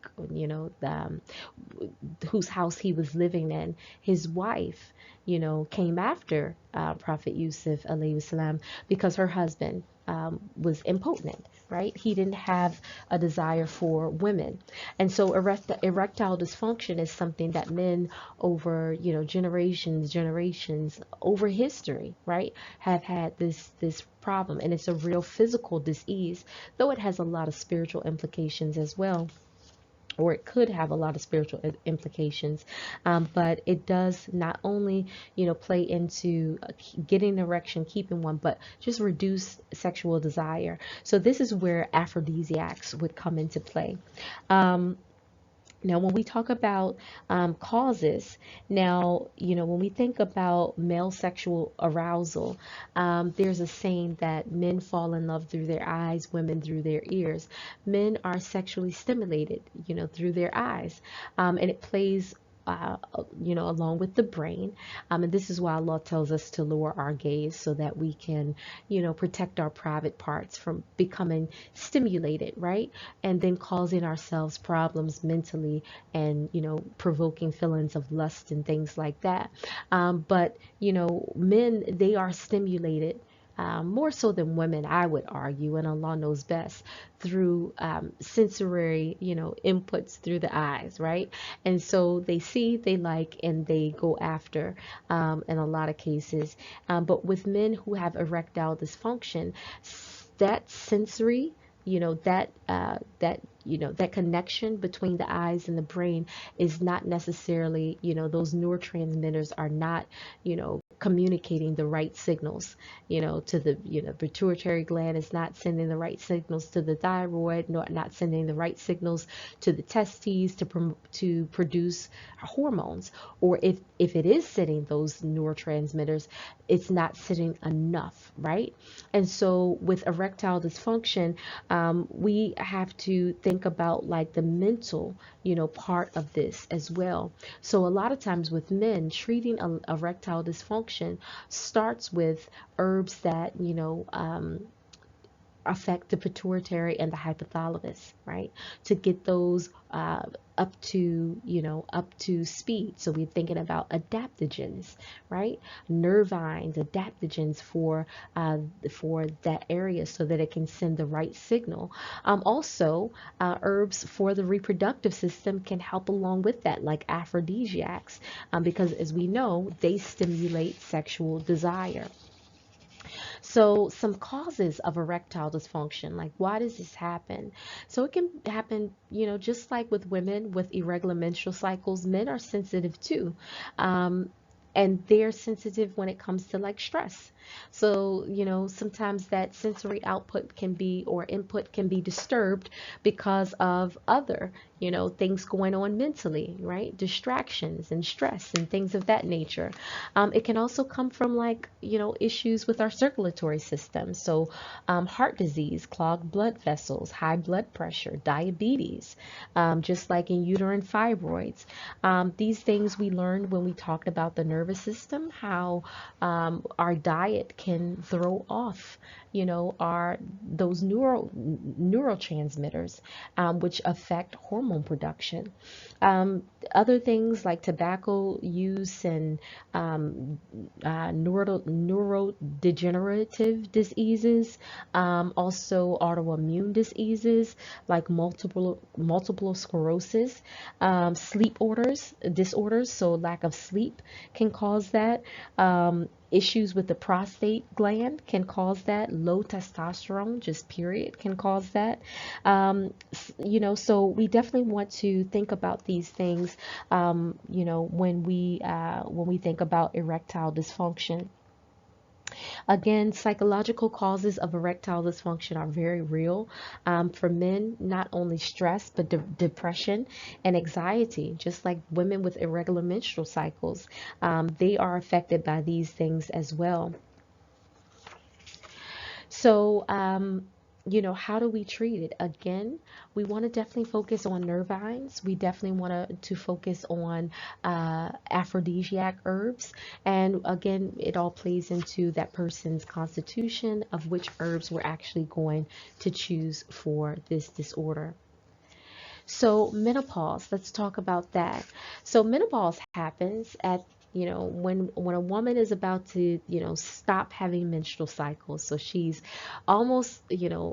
whose house he was living in, his wife, came after Prophet Yusuf alayhi salam, because her husband was impotent, right? He didn't have a desire for women. And so erectile dysfunction is something that men over, generations over history, right, have had this problem. And it's a real physical disease, though it has a lot of spiritual implications as well, or it could have a lot of spiritual implications, but it does not only, play into getting an erection, keeping one, but just reduce sexual desire. So this is where aphrodisiacs would come into play. Now, when we talk about causes, now, when we think about male sexual arousal, there's a saying that men fall in love through their eyes, women through their ears. Men are sexually stimulated, through their eyes, and it plays along with the brain. And this is why Allah tells us to lower our gaze so that we can, protect our private parts from becoming stimulated, right? And then causing ourselves problems mentally and, provoking feelings of lust and things like that. But, men, they are stimulated more so than women, I would argue, and Allah knows best, through sensory, inputs through the eyes, right? And so they see, they like, and they go after in a lot of cases. But with men who have erectile dysfunction, that sensory, that connection between the eyes and the brain is not necessarily, those neurotransmitters are not, communicating the right signals, to the, pituitary gland is not sending the right signals to the thyroid, nor not sending the right signals to the testes to produce hormones. Or if it is sending those neurotransmitters, it's not sending enough, right? And so with erectile dysfunction, we have to think about like the mental, part of this as well. So a lot of times with men, treating erectile dysfunction starts with herbs that, affect the pituitary and the hypothalamus, right? To get those up to, up to speed. So we're thinking about adaptogens, right? Nervines, adaptogens for that area so that it can send the right signal. Also, herbs for the reproductive system can help along with that, like aphrodisiacs, because as we know, they stimulate sexual desire. So, some causes of erectile dysfunction, like why does this happen? So, it can happen, just like with women with irregular menstrual cycles, men are sensitive too. Um, and they're sensitive when it comes to like stress. So, sometimes that sensory output can be or input can be disturbed because of other, things going on mentally, right? Distractions and stress and things of that nature. It can also come from like, issues with our circulatory system. So, heart disease, clogged blood vessels, high blood pressure, diabetes, just like in uterine fibroids. These things we learned when we talked about the nervous system, how our diet can throw off, our those neurotransmitters, which affect hormone production. Other things like tobacco use and neurodegenerative diseases, also autoimmune diseases like multiple sclerosis, sleep disorders, so lack of sleep can cause that. Issues with the prostate gland can cause that. Low testosterone, just period, can cause that. So we definitely want to think about these things, when we think about erectile dysfunction. Again, psychological causes of erectile dysfunction are very real. For men, not only stress, but depression and anxiety, just like women with irregular menstrual cycles. They are affected by these things as well. So, how do we treat it? Again, we want to definitely focus on nervines. We definitely want to focus on aphrodisiac herbs. And again, it all plays into that person's constitution of which herbs we're actually going to choose for this disorder. So menopause, let's talk about that. So menopause happens at, when a woman is about to, stop having menstrual cycles. So she's almost,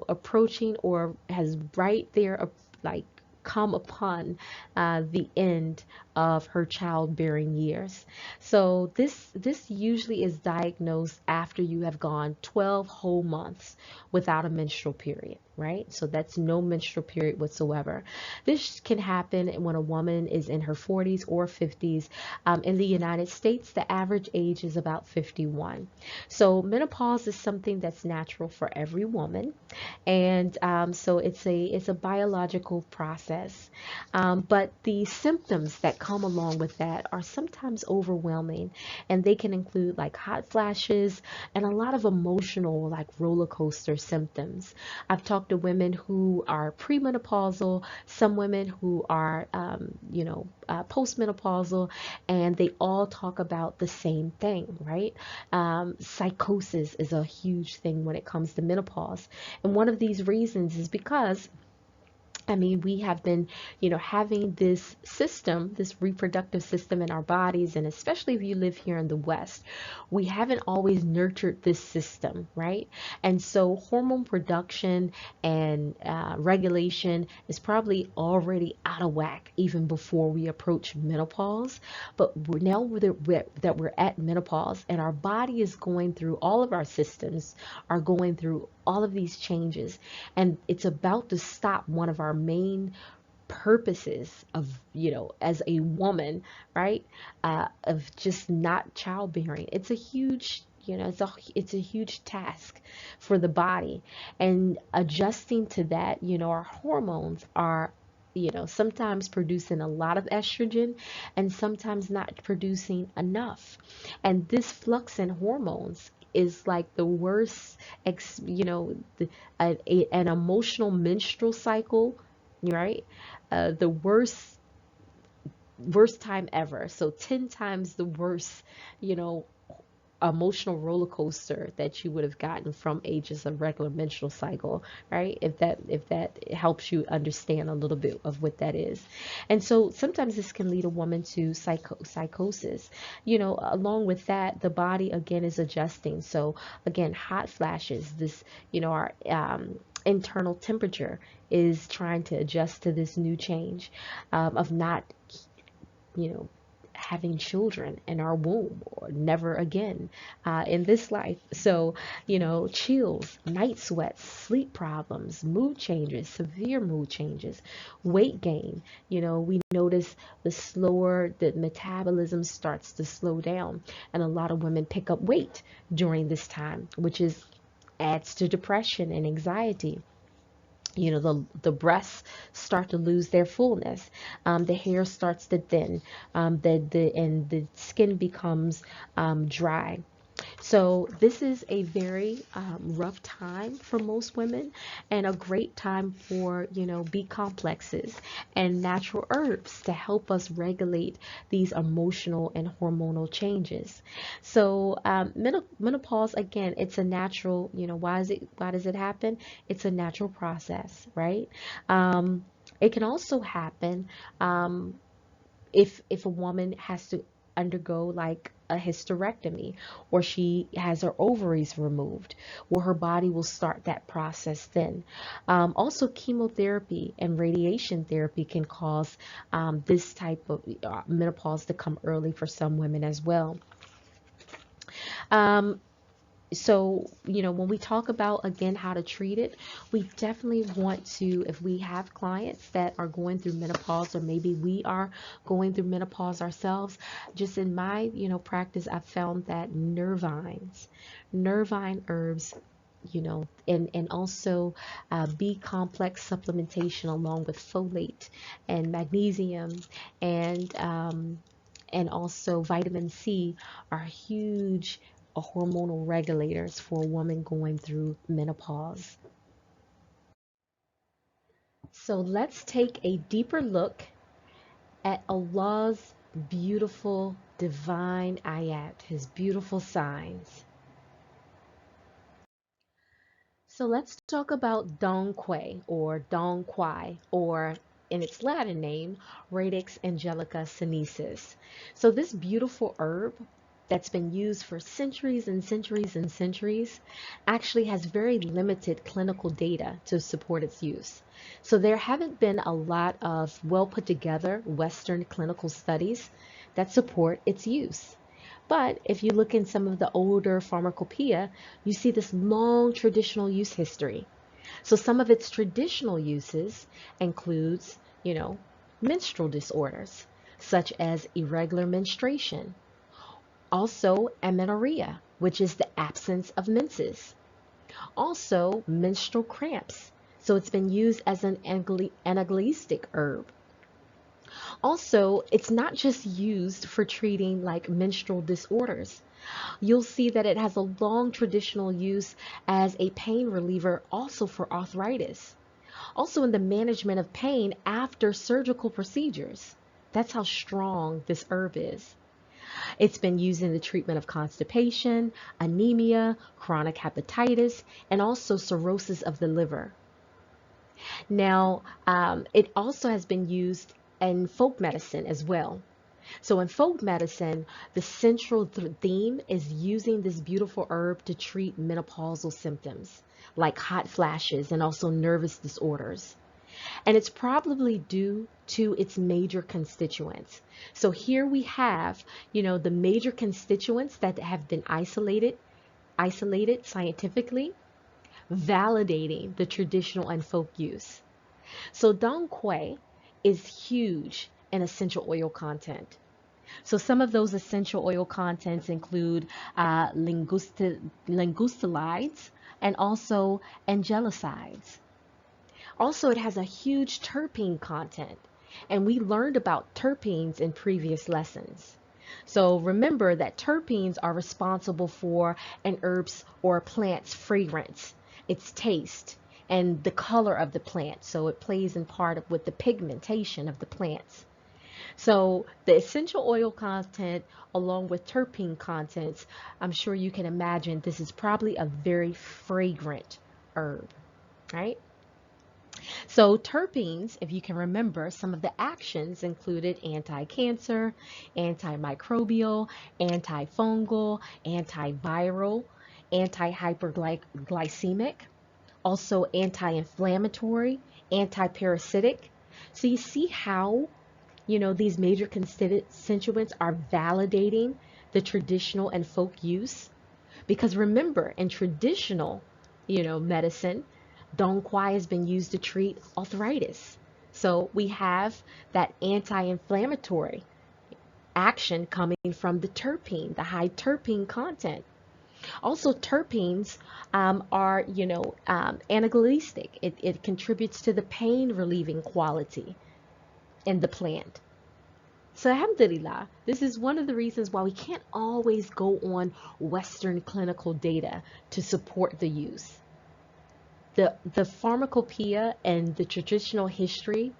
approaching or has right there, like come upon the end of her childbearing years. So this usually is diagnosed after you have gone 12 whole months without a menstrual period, right? So that's no menstrual period whatsoever. This can happen when a woman is in her 40s or 50s. In the United States, the average age is about 51. So menopause is something that's natural for every woman, and so it's a biological process. But the symptoms that come along with that are sometimes overwhelming, and they can include like hot flashes and a lot of emotional, like roller coaster symptoms. I've talked to women who are premenopausal, some women who are, postmenopausal, and they all talk about the same thing, right? Psychosis is a huge thing when it comes to menopause. And one of these reasons is because we have been, having this system, this reproductive system in our bodies, and especially if you live here in the West, we haven't always nurtured this system, right? And so hormone production and regulation is probably already out of whack even before we approach menopause. But now that we're at menopause and our body is going through, all of our systems are going through all of these changes, and it's about to stop one of our main purposes of, as a woman, right? Of just not childbearing. It's a huge, it's a huge task for the body, and adjusting to that, our hormones are, sometimes producing a lot of estrogen and sometimes not producing enough. And this flux in hormones is like the worst, an emotional menstrual cycle, right? The worst time ever. So 10 times the worst, you know, emotional roller coaster that you would have gotten from ages of regular menstrual cycle, right? If that helps you understand a little bit of what that is. And so sometimes this can lead a woman to psychosis. Along with that, the body again is adjusting. So again, hot flashes, this, our internal temperature is trying to adjust to this new change of not, you know, having children in our womb or never again in this life. So, chills, night sweats, sleep problems, mood changes, severe mood changes, weight gain. We notice the metabolism starts to slow down, and a lot of women pick up weight during this time, which adds to depression and anxiety. The breasts start to lose their fullness, the hair starts to thin, and the skin becomes dry. So this is a very rough time for most women, and a great time for, B complexes and natural herbs to help us regulate these emotional and hormonal changes. So menopause, again, it's a natural, why does it happen? It's a natural process, right? It can also happen if a woman has to undergo like a hysterectomy, or she has her ovaries removed, where her body will start that process then. Also, chemotherapy and radiation therapy can cause this type of menopause to come early for some women as well. So, when we talk about, again, how to treat it, we definitely want to, if we have clients that are going through menopause, or maybe we are going through menopause ourselves, just in my, practice, I've found that nervine herbs, and also B complex supplementation along with folate and magnesium and also vitamin C are huge hormonal regulators for a woman going through menopause. So let's take a deeper look at Allah's beautiful divine ayat, his beautiful signs. So let's talk about Dong Quai, or Dong Quai, or in its Latin name, Radix angelica sinensis. So this beautiful herb that's been used for centuries and centuries and centuries actually has very limited clinical data to support its use. So there haven't been a lot of well put together Western clinical studies that support its use. But if you look in some of the older pharmacopoeia, you see this long traditional use history. So some of its traditional uses includes, menstrual disorders, such as irregular menstruation. Also, amenorrhea, which is the absence of menses. Also, menstrual cramps. So it's been used as an analgesic herb. Also, it's not just used for treating like menstrual disorders. You'll see that it has a long traditional use as a pain reliever, also for arthritis. Also in the management of pain after surgical procedures. That's how strong this herb is. It's been used in the treatment of constipation, anemia, chronic hepatitis, and also cirrhosis of the liver. Now, it also has been used in folk medicine as well. So in folk medicine, the central theme is using this beautiful herb to treat menopausal symptoms like hot flashes and also nervous disorders. And it's probably due to its major constituents. So here we have, the major constituents that have been isolated scientifically, validating the traditional and folk use. So Dong Quai is huge in essential oil content. So some of those essential oil contents include lingustulides and also angelicides. Also, it has a huge terpene content, and we learned about terpenes in previous lessons. So remember that terpenes are responsible for an herb's or a plant's fragrance, its taste, and the color of the plant. So it plays in part with the pigmentation of the plants. So the essential oil content along with terpene contents, I'm sure you can imagine this is probably a very fragrant herb, right? So terpenes, if you can remember, some of the actions included anti-cancer, antimicrobial, antifungal, antiviral, anti-hyperglycemic, also anti-inflammatory, anti-parasitic. So you see how, these major constituents are validating the traditional and folk use? Because remember, in traditional, medicine, Dong Quai has been used to treat arthritis. So we have that anti-inflammatory action coming from the terpene, the high terpene content. Also, terpenes are, analgesic. It contributes to the pain relieving quality in the plant. So alhamdulillah, this is one of the reasons why we can't always go on Western clinical data to support the use. The pharmacopoeia and the traditional history,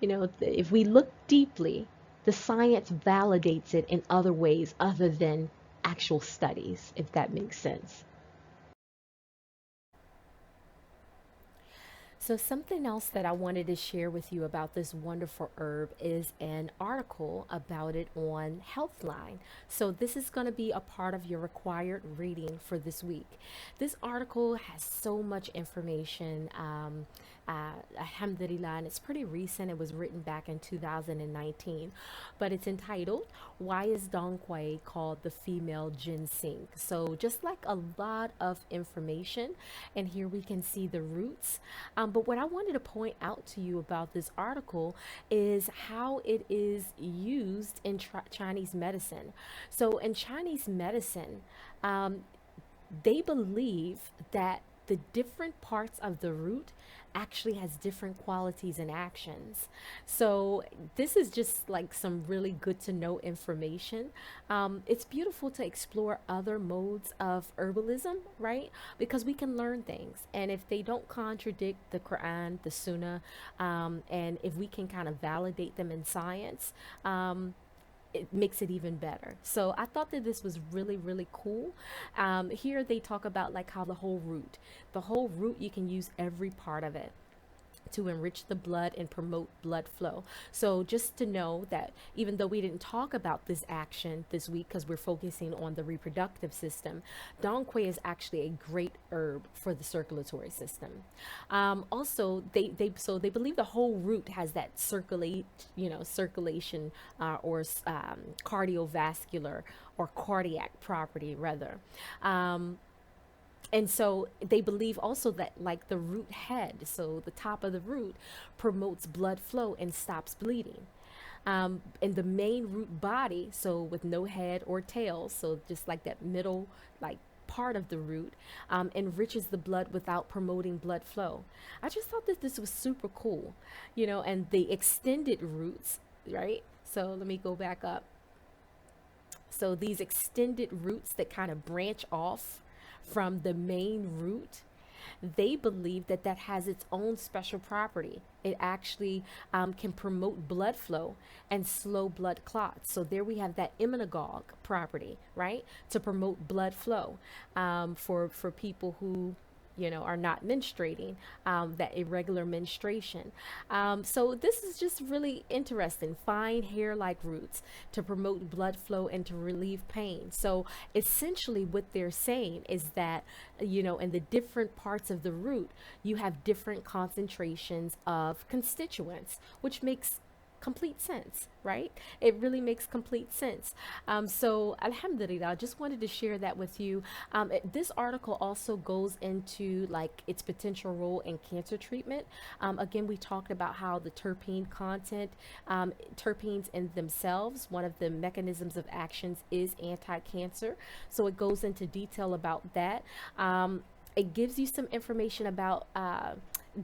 if we look deeply, the science validates it in other ways other than actual studies, if that makes sense. So something else that I wanted to share with you about this wonderful herb is an article about it on Healthline. So this is going to be a part of your required reading for this week. This article has so much information. Alhamdulillah, and it's pretty recent. It was written back in 2019, but it's entitled, Why is Dong Quai Called the Female Ginseng? So just like a lot of information, and here we can see the roots. But what I wanted to point out to you about this article is how it is used in Chinese medicine. So in Chinese medicine, they believe that the different parts of the root actually has different qualities and actions. So this is just like some really good to know information. It's beautiful to explore other modes of herbalism, right? Because we can learn things, and if they don't contradict the Quran, the Sunnah, and if we can kind of validate them in science, it makes it even better. So I thought that this was really, really cool. Here they talk about like how the whole root, you can use every part of it to enrich the blood and promote blood flow. So just to know that even though we didn't talk about this action this week because we're focusing on the reproductive system, Dong Quai is actually a great herb for the circulatory system. Also, they believe the whole root has that circulation cardiovascular or cardiac property rather. And so they believe also that like the root head, so the top of the root, promotes blood flow and stops bleeding. And the main root body, so with no head or tail, so just like that middle like part of the root, enriches the blood without promoting blood flow. I just thought that this was super cool, and the extended roots, right? So let me go back up. So these extended roots that kind of branch off from the main root, they believe that that has its own special property. It actually can promote blood flow and slow blood clots. So there we have that immunogogue property, right? To promote blood flow for people who are not menstruating, that irregular menstruation. So this is just really interesting. Fine hair-like roots to promote blood flow and to relieve pain. So essentially what they're saying is that, in the different parts of the root, you have different concentrations of constituents, which makes complete sense, right? It really makes complete sense. So alhamdulillah, I just wanted to share that with you. This article also goes into like its potential role in cancer treatment. Again, we talked about how the terpene content, terpenes in themselves, one of the mechanisms of actions is anti-cancer. So it goes into detail about that. It gives you some information about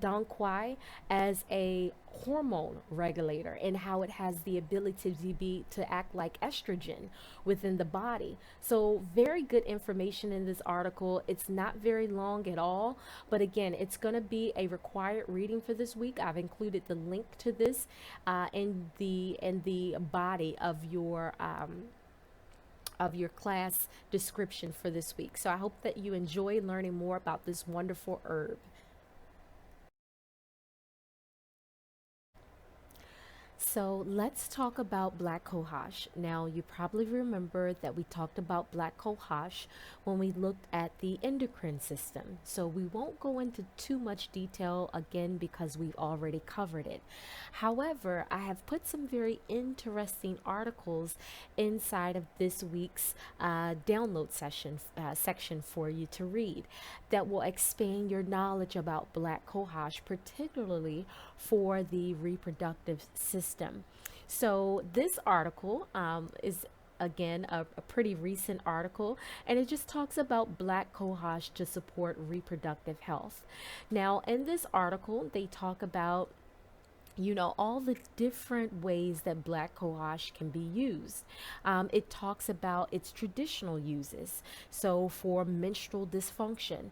Quai as a hormone regulator and how it has the ability to act like estrogen within the body. So very good information in this article. It's not very long at all, but again, it's going to be a required reading for this week. I've included the link to this in the body of your class description for this week. So I hope that you enjoy learning more about this wonderful herb. So let's talk about black cohosh. Now, you probably remember that we talked about black cohosh when we looked at the endocrine system. So we won't go into too much detail again because we've already covered it. However, I have put some very interesting articles inside of this week's download section for you to read that will expand your knowledge about black cohosh, particularly for the reproductive system. So this article is again a pretty recent article, and it just talks about black cohosh to support reproductive health. Now in this article they talk about all the different ways that black cohosh can be used. It talks about its traditional uses. So for menstrual dysfunction,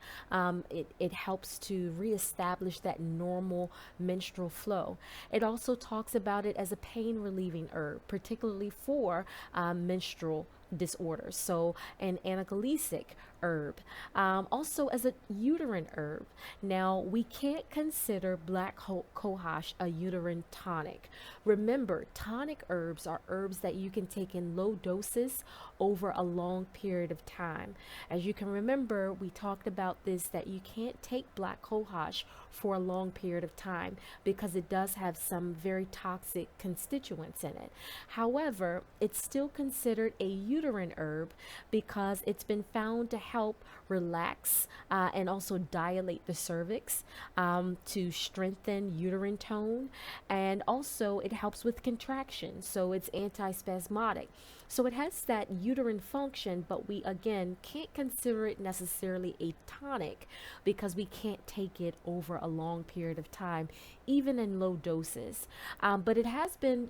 it helps to reestablish that normal menstrual flow. It also talks about it as a pain relieving herb, particularly for menstrual disorders. So an analgesic herb, also as a uterine herb. Now we can't consider black cohosh a uterine tonic. Remember, tonic herbs are herbs that you can take in low doses over a long period of time. As you can remember, we talked about this, that you can't take black cohosh for a long period of time because it does have some very toxic constituents in it. However, it's still considered a uterine herb because it's been found to help relax and also dilate the cervix, to strengthen uterine tone, and also it helps with contraction. So it's antispasmodic. So it has that uterine function, but we again can't consider it necessarily a tonic because we can't take it over a long period of time, even in low doses. But it has been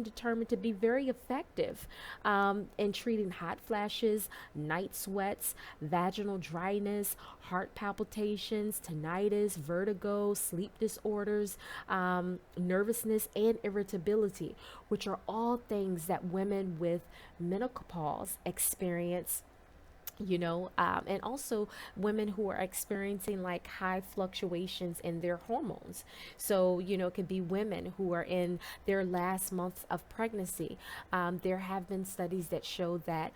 determined to be very effective in treating hot flashes, night sweats, vaginal dryness, heart palpitations, tinnitus, vertigo, sleep disorders, nervousness, and irritability, which are all things that women with menopause experience, and also women who are experiencing like high fluctuations in their hormones. So, it could be women who are in their last months of pregnancy. There have been studies that show that,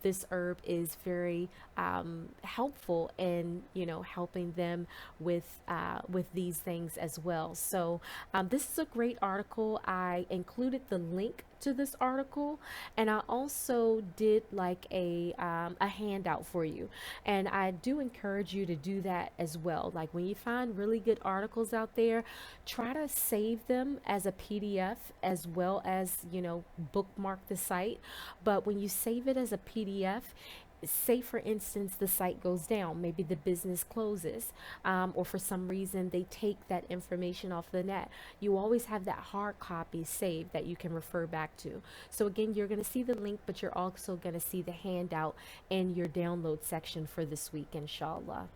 this herb is very helpful in, helping them with these things as well. So, this is a great article. I included the link to this article, and I also did like a handout for you, and I do encourage you to do that as well. Like when you find really good articles out there, try to save them as a PDF as well as bookmark the site. But when you save it as a PDF, say for instance the site goes down, maybe the business closes, or for some reason they take that information off the net, you always have that hard copy saved that you can refer back to. So again, you're going to see the link, but you're also going to see the handout in your download section for this week, inshallah.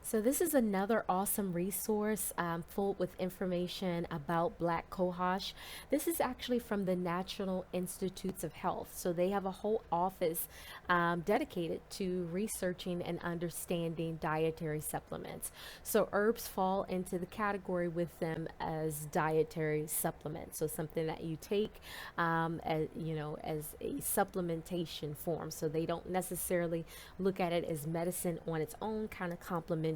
So this is another awesome resource full with information about black cohosh. This is actually from the National Institutes of Health. So they have a whole office dedicated to researching and understanding dietary supplements. So herbs fall into the category with them as dietary supplements. So something that you take as a supplementation form. So they don't necessarily look at it as medicine on its own, kind of complementary.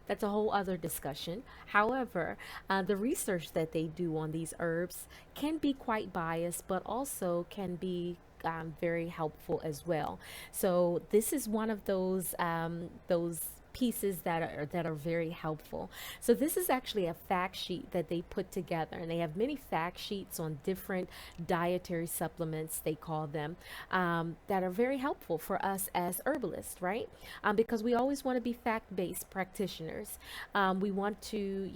That's a whole other discussion. However, the research that they do on these herbs can be quite biased, but also can be very helpful as well. So this is one of those pieces that are very helpful. So this is actually a fact sheet that they put together, and they have many fact sheets on different dietary supplements, they call them, that are very helpful for us as herbalists, right? Because we always want to be fact-based practitioners. We want to,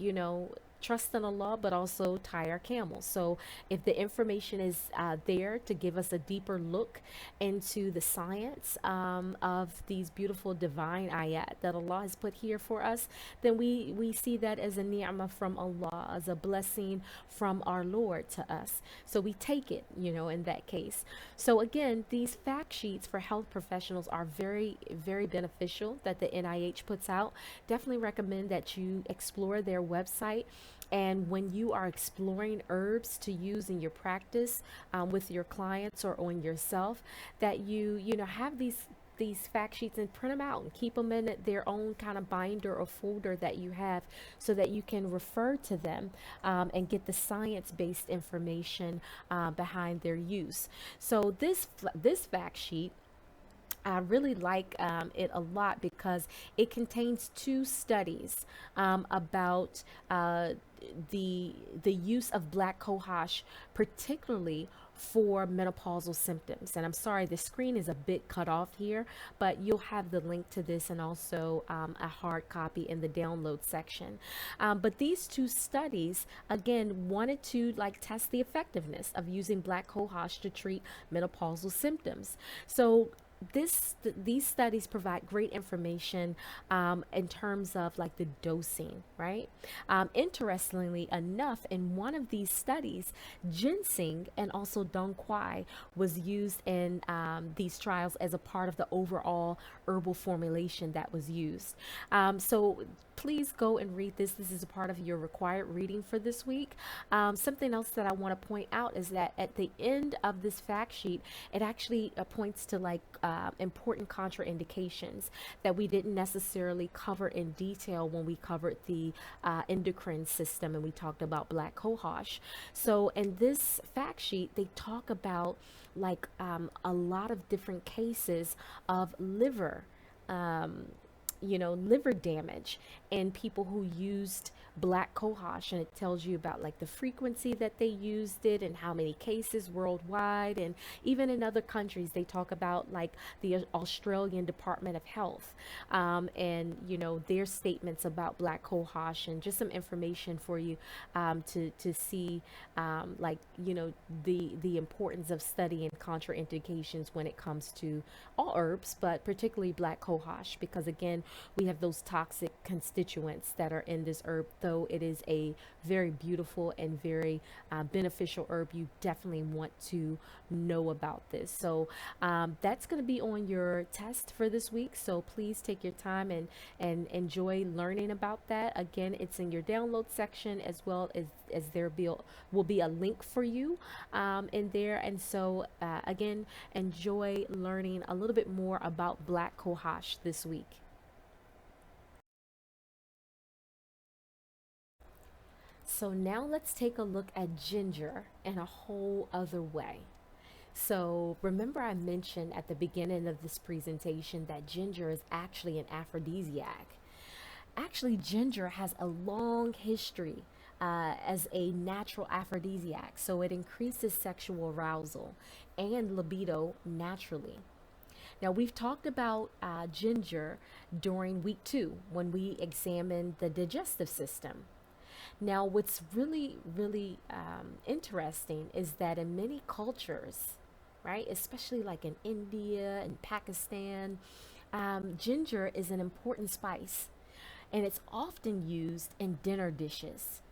trust in Allah, but also tie our camels. So if the information is there to give us a deeper look into the science of these beautiful divine ayat that Allah has put here for us, then we see that as a ni'mah from Allah, as a blessing from our Lord to us. So we take it, in that case. So again, these fact sheets for health professionals are very, very beneficial that the NIH puts out. Definitely recommend that you explore their website. And when you are exploring herbs to use in your practice with your clients or on yourself, that you have these fact sheets and print them out and keep them in their own kind of binder or folder that you have, so that you can refer to them and get the science-based information behind their use. So this fact sheet, I really like it a lot because it contains two studies about the use of black cohosh, particularly for menopausal symptoms. And I'm sorry, the screen is a bit cut off here, but you'll have the link to this and also a hard copy in the download section. But these two studies, again, wanted to test the effectiveness of using black cohosh to treat menopausal symptoms. So these studies provide great information in terms of the dosing, right? Interestingly enough, in one of these studies, ginseng and also Quai was used in these trials as a part of the overall herbal formulation that was used. So please go and read this. This is a part of your required reading for this week. Something else that I want to point out is that at the end of this fact sheet, it actually points to important contraindications that we didn't necessarily cover in detail when we covered the endocrine system and we talked about black cohosh. So in this fact sheet, they talk about a lot of different cases of liver liver damage in people who used black cohosh, and it tells you about the frequency that they used it and how many cases worldwide, and even in other countries they talk about the Australian Department of Health and their statements about black cohosh, and just some information for you to see the importance of studying contraindications when it comes to all herbs, but particularly black cohosh, because again, we have those toxic constituents that are in this herb. Though it is a very beautiful and very beneficial herb, you definitely want to know about this. So that's going to be on your test for this week. So please take your time and enjoy learning about that. Again, it's in your download section, as well as there will be a link for you in there. And so again, enjoy learning a little bit more about black cohosh this week. So now let's take a look at ginger in a whole other way. So remember, I mentioned at the beginning of this presentation that ginger is actually an aphrodisiac. Actually, ginger has a long history as a natural aphrodisiac, so it increases sexual arousal and libido naturally. Now, we've talked about ginger during week 2 when we examined the digestive system. Now, what's really, really interesting is that in many cultures, right, especially in India and Pakistan, ginger is an important spice, and it's often used in dinner dishes.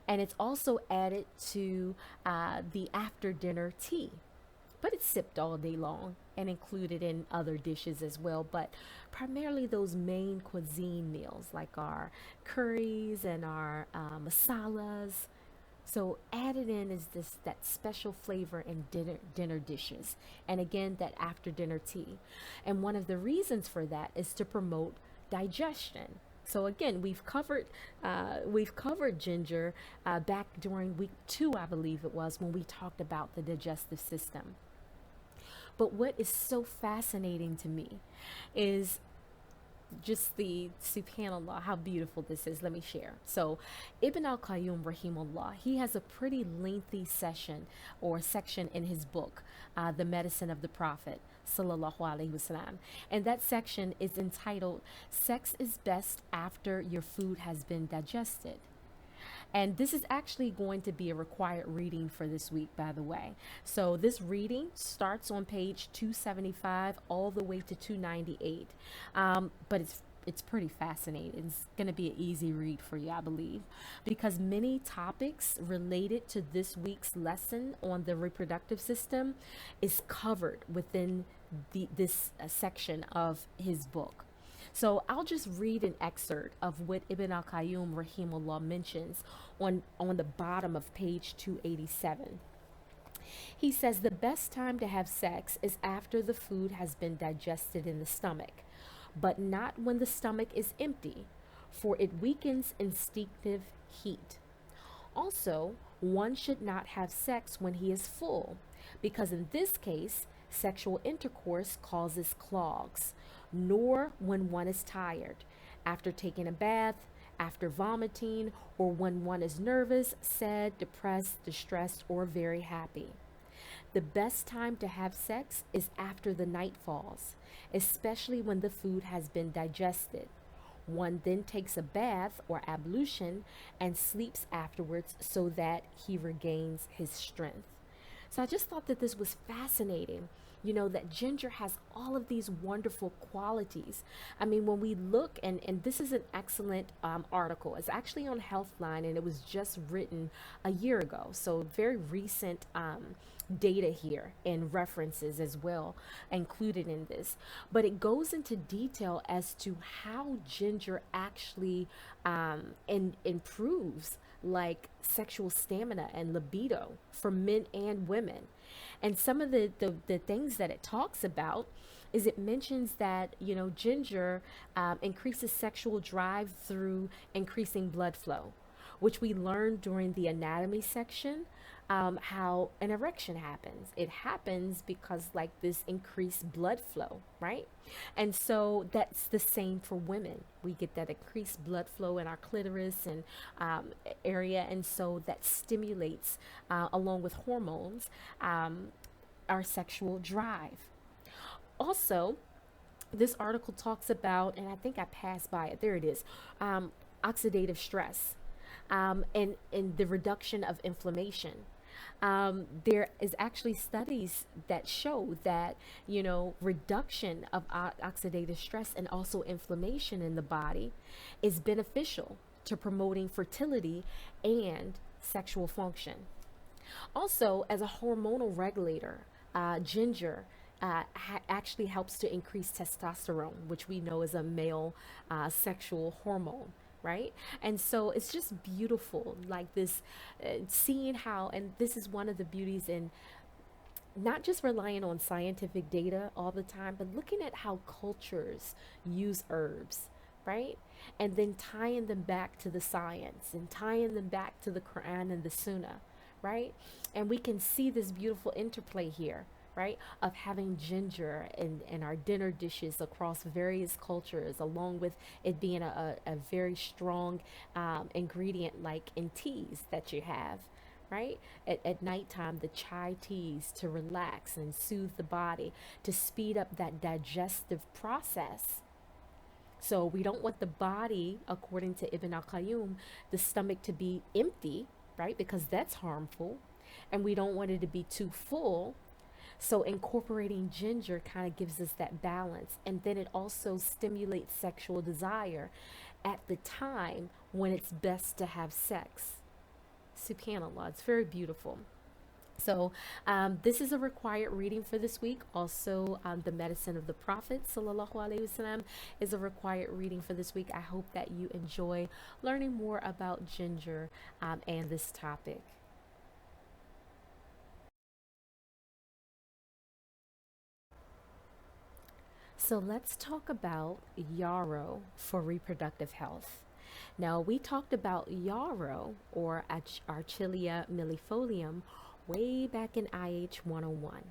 And it's also added to the after dinner tea, but it's sipped all day long and included in other dishes as well, but primarily those main cuisine meals like our curries and our masalas. So added in is that special flavor in dinner dishes, and again that after dinner tea. And one of the reasons for that is to promote digestion. So again, we've covered ginger back during week 2, I believe it was, when we talked about the digestive system. But what is so fascinating to me is just the subhanallah, how beautiful this is. Let me share. So, Ibn al Qayyum, rahimullah, he has a pretty lengthy session or section in his book, The Medicine of the Prophet, sallallahu alaihi wasallam. And that section is entitled, Sex is Best After Your Food Has Been Digested. And this is actually going to be a required reading for this week, by the way. So this reading starts on page 275 all the way to 298. But it's pretty fascinating. It's going to be an easy read for you, I believe, because many topics related to this week's lesson on the reproductive system is covered within this section of his book. So I'll just read an excerpt of what Ibn al-Qayyum rahimahullah mentions on the bottom of page 287. He says the best time to have sex is after the food has been digested in the stomach, but not when the stomach is empty, for it weakens instinctive heat. Also, one should not have sex when he is full, because in this case, sexual intercourse causes clogs, nor when one is tired, after taking a bath, after vomiting, or when one is nervous, sad, depressed, distressed, or very happy. The best time to have sex is after the night falls, especially when the food has been digested. One then takes a bath or ablution and sleeps afterwards so that he regains his strength. So I just thought that this was fascinating. You know, that ginger has all of these wonderful qualities. I mean, when we look, and this is an excellent article. It's actually on Healthline, and it was just written a year ago. So very recent data here and references as well included in this. But it goes into detail as to how ginger actually improves like sexual stamina and libido for men and women. And some of the things that it talks about is it mentions that, you know, ginger increases sexual drive through increasing blood flow, which we learned during the anatomy section, how an erection happens. It happens because like this increased blood flow, right? And so that's the same for women. We get that increased blood flow in our clitoris and area, and so that stimulates, along with hormones, our sexual drive. Also, this article talks about, and I think I passed by it, there it is, oxidative stress, and the reduction of inflammation. There is actually studies that show that, you know, reduction of oxidative stress and also inflammation in the body is beneficial to promoting fertility and sexual function. Also, as a hormonal regulator, ginger actually helps to increase testosterone, which we know is a male sexual hormone, right? And so it's just beautiful, like this, seeing how, and this is one of the beauties in not just relying on scientific data all the time, but looking at how cultures use herbs, right? And then tying them back to the science and tying them back to the Qur'an and the Sunnah, right? And we can see this beautiful interplay here, right, of having ginger in our dinner dishes across various cultures, along with it being a very strong ingredient, like in teas that you have, right? At nighttime, the chai teas to relax and soothe the body, to speed up that digestive process. So we don't want the body, according to Ibn al-Qayyum, the stomach to be empty, right? Because that's harmful. And we don't want it to be too full. So incorporating ginger kind of gives us that balance. And then it also stimulates sexual desire at the time when it's best to have sex. Subhanallah, it's very beautiful. So this is a required reading for this week. Also, the Medicine of the Prophet sallallahu alaihi wasallam is a required reading for this week. I hope that you enjoy learning more about ginger and this topic. So let's talk about yarrow for reproductive health. Now, we talked about yarrow or Archilia millefolium way back in IH 101.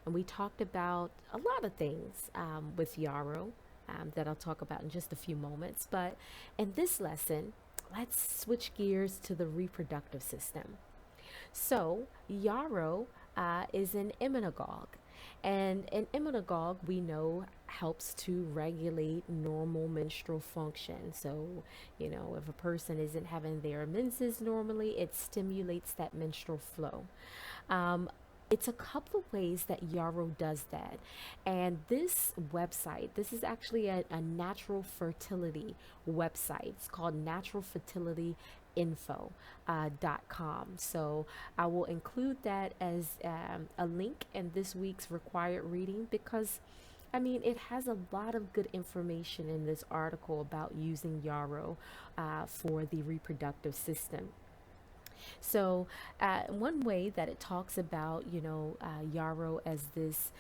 And we talked about a lot of things with yarrow, that I'll talk about in just a few moments. But in this lesson, let's switch gears to the reproductive system. So, Yarrow is an immunagogue. And an immunagogue, we know, helps to regulate normal menstrual function. So, if a person isn't having their menses normally, it stimulates that menstrual flow. Um, it's a couple of ways that Yarrow does that. And this website, this is actually a natural fertility website. It's called naturalfertilityinfo.com. So I will include that as a link in this week's required reading because it has a lot of good information in this article about using Yarrow for the reproductive system. So, one way that it talks about, Yarrow as this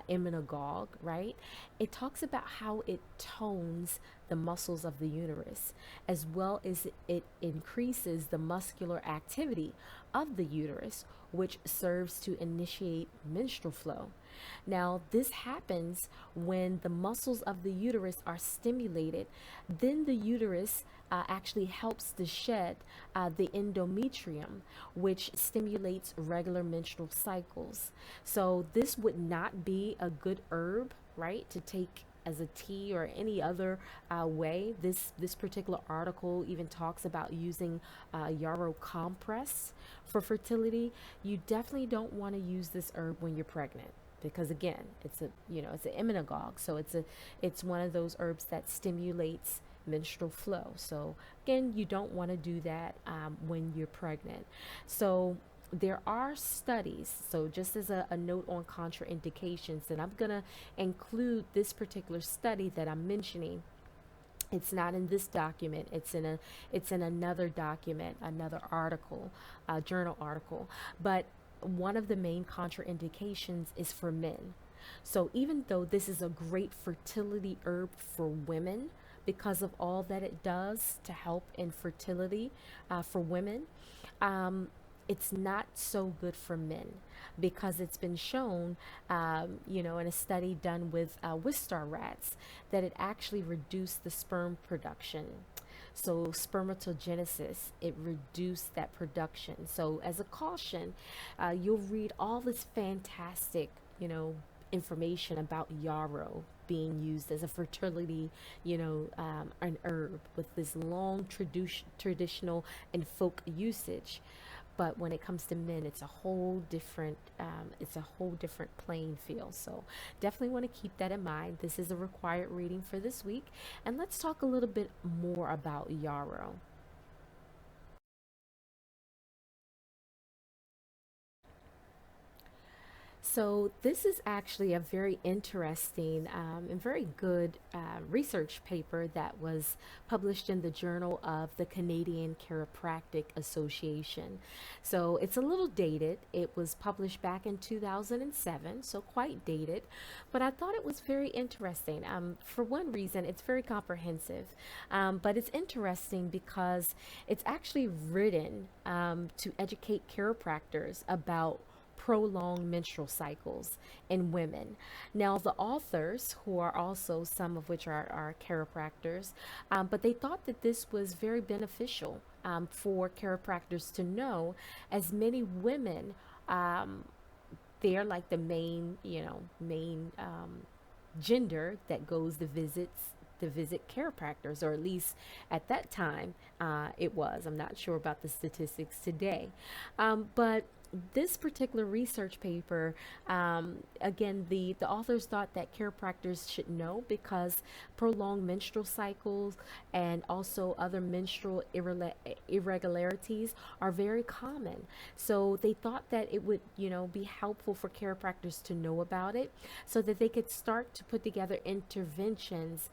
immunagogue, right? It talks about how it tones the muscles of the uterus, as well as it increases the muscular activity of the uterus, which serves to initiate menstrual flow. Now, this happens when the muscles of the uterus are stimulated. Then the uterus actually helps to shed the endometrium, which stimulates regular menstrual cycles. So, this would not be a good herb, right, to take as a tea or any other way. This particular article even talks about using yarrow compress for fertility. You definitely don't want to use this herb when you're pregnant because again, it's an immunagogue, so it's one of those herbs that stimulates menstrual flow. So again, you don't want to do that when you're pregnant. So there are studies, so just as a note on contraindications, and I'm going to include this particular study that I'm mentioning. It's not in this document. It's in another document, another article, journal article. But one of the main contraindications is for men. So even though this is a great fertility herb for women because of all that it does to help in fertility for women, it's not so good for men because it's been shown, in a study done with Wistar rats, that it actually reduced the sperm production. So spermatogenesis, it reduced that production. So as a caution, you'll read all this fantastic, information about yarrow being used as a fertility, an herb with this long traditional and folk usage. But when it comes to men, it's a whole different playing field. So definitely want to keep that in mind. This is a required reading for this week, and let's talk a little bit more about yarrow. So this is actually a very interesting and very good research paper that was published in the Journal of the Canadian Chiropractic Association. So it's a little dated. It was published back in 2007, so quite dated, but I thought it was very interesting. For one reason, it's very comprehensive, but it's interesting because it's actually written to educate chiropractors about prolonged menstrual cycles in women. Now, the authors, who are also some of which are chiropractors, but they thought that this was very beneficial for chiropractors to know, as many women, they're like the main gender that goes to visit chiropractors, or at least at that time it was. I'm not sure about the statistics today, but this particular research paper, again, the authors thought that chiropractors should know because prolonged menstrual cycles and also other menstrual irregularities are very common. So they thought that it would, be helpful for chiropractors to know about it so that they could start to put together interventions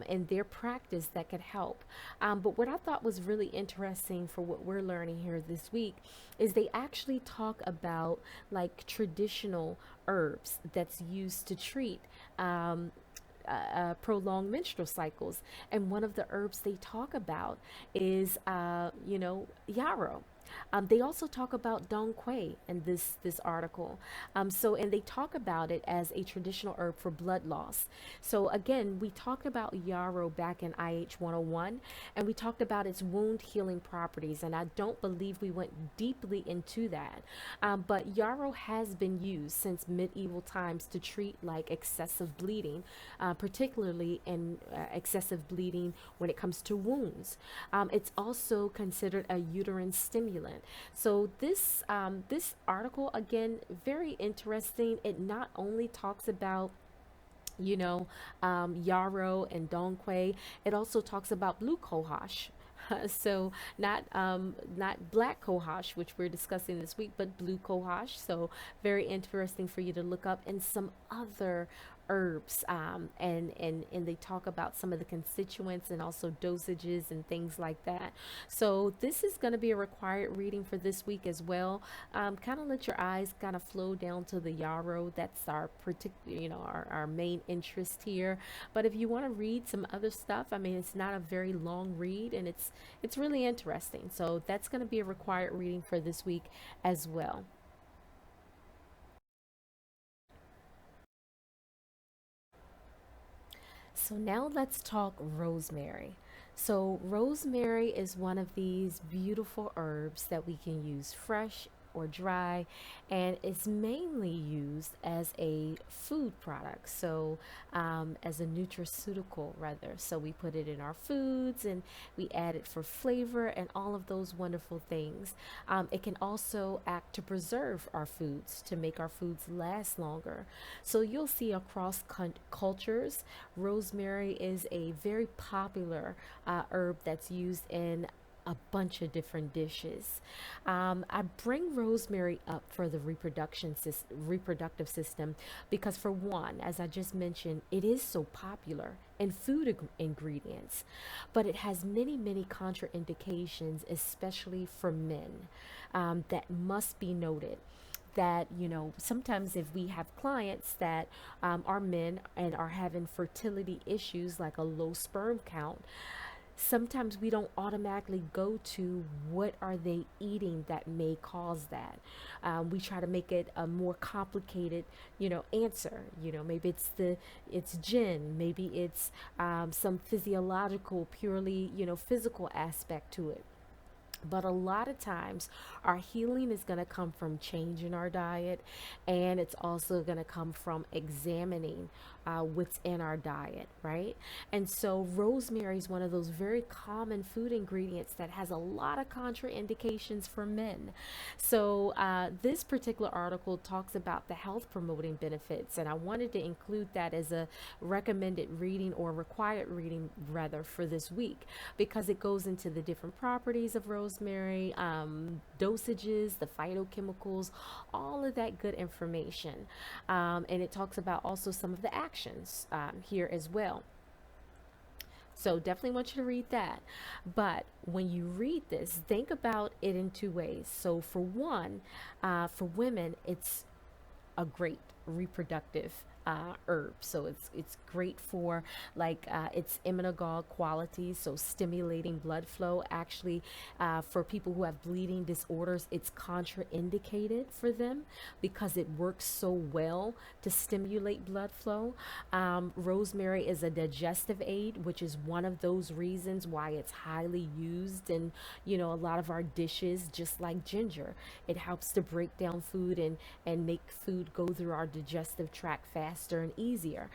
in their practice that could help. But what I thought was really interesting for what we're learning here this week is they actually talk about like traditional herbs that's used to treat prolonged menstrual cycles. And one of the herbs they talk about is, yarrow. They also talk about Dong Quai in this article. And they talk about it as a traditional herb for blood loss. So again, we talked about Yarrow back in IH 101, and we talked about its wound healing properties. And I don't believe we went deeply into that. But Yarrow has been used since medieval times to treat like excessive bleeding, particularly in excessive bleeding when it comes to wounds. It's also considered a uterine stimulant. So this article again very interesting. It not only talks about Yarrow and Dongquai. It also talks about blue Cohosh. So not black Cohosh, which we're discussing this week, but blue Cohosh. So very interesting for you to look up, and some other herbs, and they talk about some of the constituents and also dosages and things like that. So this is going to be a required reading for this week as well. Kind of let your eyes kind of flow down to the Yarrow. That's our particular, our main interest here. But if you want to read some other stuff, I mean, it's not a very long read, and it's really interesting. So that's going to be a required reading for this week as well. So now let's talk rosemary. So rosemary is one of these beautiful herbs that we can use fresh or dry, and it's mainly used as a food product. So as a nutraceutical rather. So we put it in our foods, and we add it for flavor and all of those wonderful things. It can also act to preserve our foods, to make our foods last longer. So you'll see across cultures, rosemary is a very popular herb that's used in a bunch of different dishes. I bring rosemary up for the reproductive system because, for one, as I just mentioned, it is so popular in food ingredients, but it has many, many contraindications, especially for men, that must be noted. That sometimes if we have clients that are men and are having fertility issues like a low sperm count, sometimes we don't automatically go to what are they eating that may cause that. We try to make it a more complicated answer. Maybe it's gin, maybe it's some physiological, purely physical aspect to it. But a lot of times, our healing is going to come from changing our diet, and it's also going to come from examining what's in our diet, right? And so, rosemary is one of those very common food ingredients that has a lot of contraindications for men. So, this particular article talks about the health promoting benefits, and I wanted to include that as a recommended reading, or required reading rather, for this week, because it goes into the different properties of rosemary, dosages, the phytochemicals, all of that good information. And it talks about also some of the actions here as well. So definitely want you to read that. But when you read this, think about it in two ways. So for one, for women, it's a great reproductive herb. So it's great for like its emmenagogue qualities, so stimulating blood flow. Actually, for people who have bleeding disorders, it's contraindicated for them because it works so well to stimulate blood flow. Rosemary is a digestive aid, which is one of those reasons why it's highly used in a lot of our dishes. Just like ginger, it helps to break down food and make food go through our digestive tract faster and easier.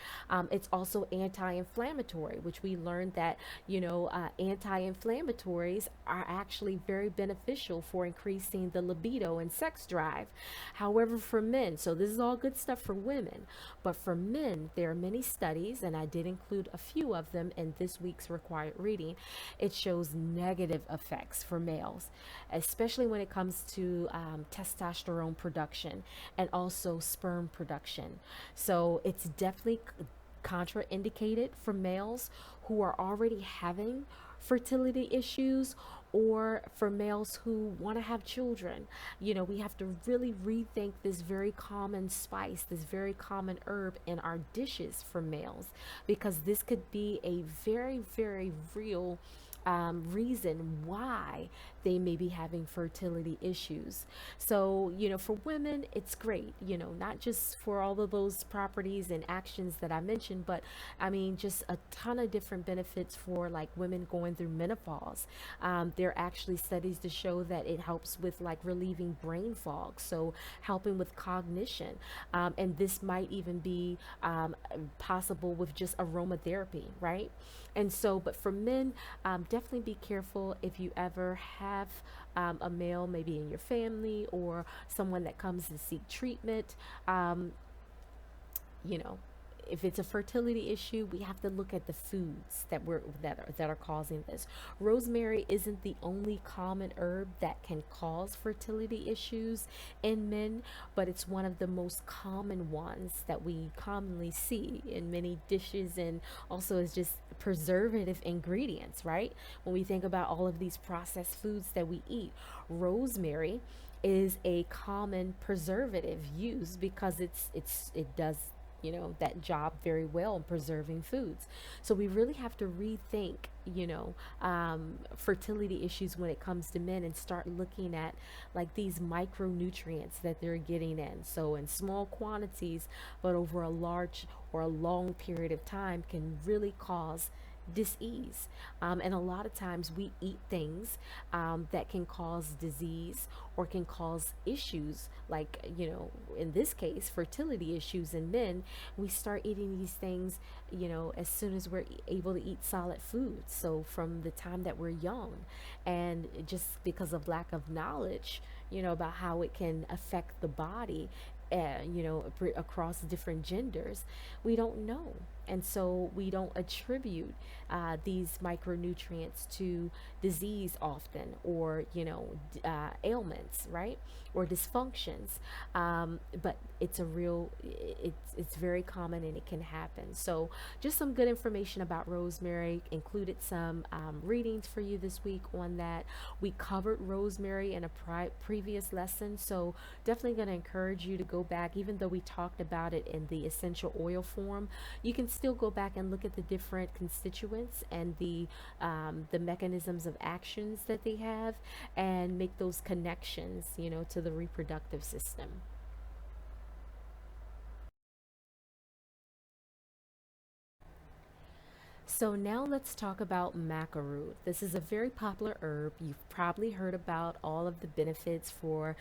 It's also anti-inflammatory, which we learned that anti-inflammatories are actually very beneficial for increasing the libido and sex drive. However, for men, so this is all good stuff for women, but for men, there are many studies, and I did include a few of them in this week's required reading. It shows negative effects for males, especially when it comes to testosterone production and also sperm production. So it's definitely contraindicated for males who are already having fertility issues, or for males who want to have children. We have to really rethink this very common spice, this very common herb in our dishes for males, because this could be a very, very real reason why they may be having fertility issues. So, for women, it's great, not just for all of those properties and actions that I mentioned, but I mean, just a ton of different benefits for like women going through menopause. There are actually studies to show that it helps with like relieving brain fog, so helping with cognition. And this might even be possible with just aromatherapy, right? And so, but for men, definitely be careful if you ever have a male maybe in your family or someone that comes to seek treatment. You know, if it's a fertility issue, we have to look at the foods that are causing this. Rosemary isn't the only common herb that can cause fertility issues in men, but it's one of the most common ones that we commonly see in many dishes, and also as just preservative ingredients, right? When we think about all of these processed foods that we eat, rosemary is a common preservative used because it does that job very well in preserving foods. So we really have to rethink fertility issues when it comes to men, and start looking at like these micronutrients that they're getting in, so in small quantities but over a large or a long period of time can really cause dis-ease. And a lot of times we eat things that can cause disease or can cause issues, like, in this case, fertility issues in men. We start eating these things, as soon as we're able to eat solid foods. So from the time that we're young, and just because of lack of knowledge, about how it can affect the body, across different genders, we don't know. And so we don't attribute these micronutrients to disease often, or, ailments, right? Or dysfunctions. But it's very common and it can happen. So just some good information about rosemary. Included some readings for you this week on that. We covered rosemary in a previous lesson. So definitely going to encourage you to go back, even though we talked about it in the essential oil form. You can still go back and look at the different constituents and the mechanisms of actions that they have, and make those connections, to the reproductive system. So now let's talk about Maca Root. This is a very popular herb. You've probably heard about all of the benefits for,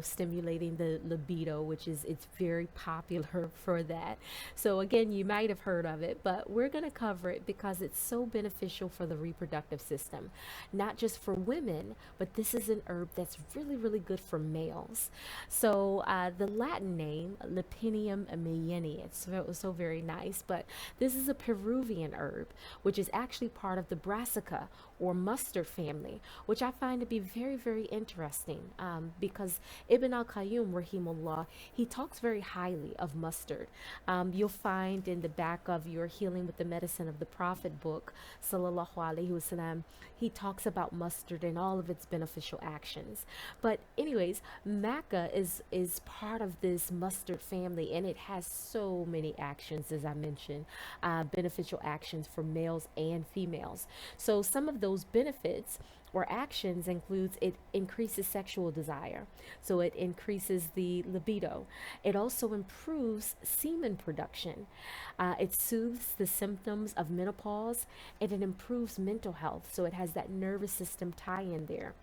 stimulating the libido, which is, it's very popular for that. So again, you might have heard of it, but we're going to cover it because it's so beneficial for the reproductive system. Not just for women, but this is an herb that's really, really good for males. So the Latin name, Lepinium mayeni, it's so very nice, but this is a Peruvian herb, which is actually part of the brassica or mustard family, which I find to be very, very interesting, because Ibn al-Qayyum, rahimullah, he talks very highly of mustard. You'll find in the back of your Healing with the Medicine of the Prophet book, sallallahu alaihi wasallam, he talks about mustard and all of its beneficial actions. But anyways, maca is part of this mustard family, and it has so many actions, as I mentioned, beneficial actions for males and females. So some of those benefits or actions includes, it increases sexual desire, so it increases the libido. It also improves semen production. It soothes the symptoms of menopause, and it improves mental health, so it has that nervous system tie in there.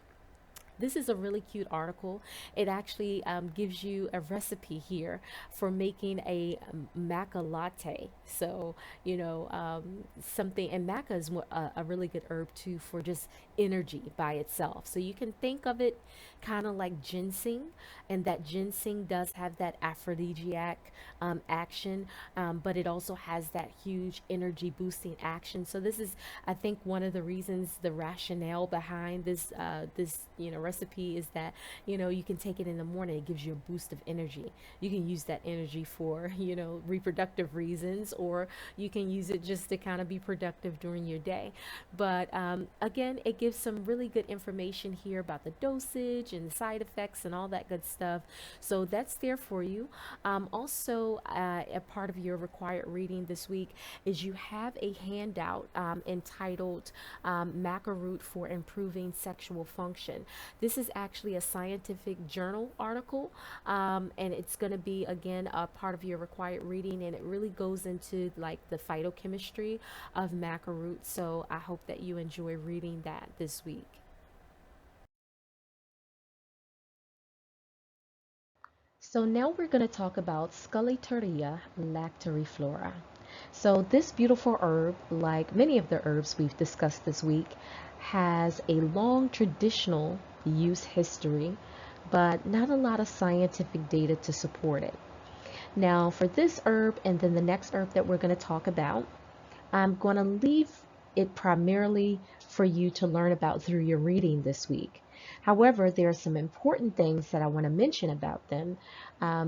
This is a really cute article. It actually gives you a recipe here for making a maca latte. So, something, and maca is a really good herb too for just energy by itself. So you can think of it kind of like ginseng, and that ginseng does have that aphrodisiac action, but it also has that huge energy boosting action. So this is, I think, one of the reasons, the rationale behind this recipe is that, you can take it in the morning. It gives you a boost of energy. You can use that energy for, reproductive reasons, or you can use it just to kind of be productive during your day. But again, it gives some really good information here about the dosage and the side effects and all that good stuff. So that's there for you. Also, a part of your required reading this week is you have a handout entitled Maca Root for Improving Sexual Function. This is actually a scientific journal article, and it's going to be, again, a part of your required reading, and it really goes into like the phytochemistry of Maca Root. So I hope that you enjoy reading that this week. So now we're going to talk about Scullitaria lactariflora. So this beautiful herb, like many of the herbs we've discussed this week, has a long traditional use history, but not a lot of scientific data to support it. Now for this herb and then the next herb that we're going to talk about, I'm going to leave it primarily for you to learn about through your reading this week. However, there are some important things that I want to mention about them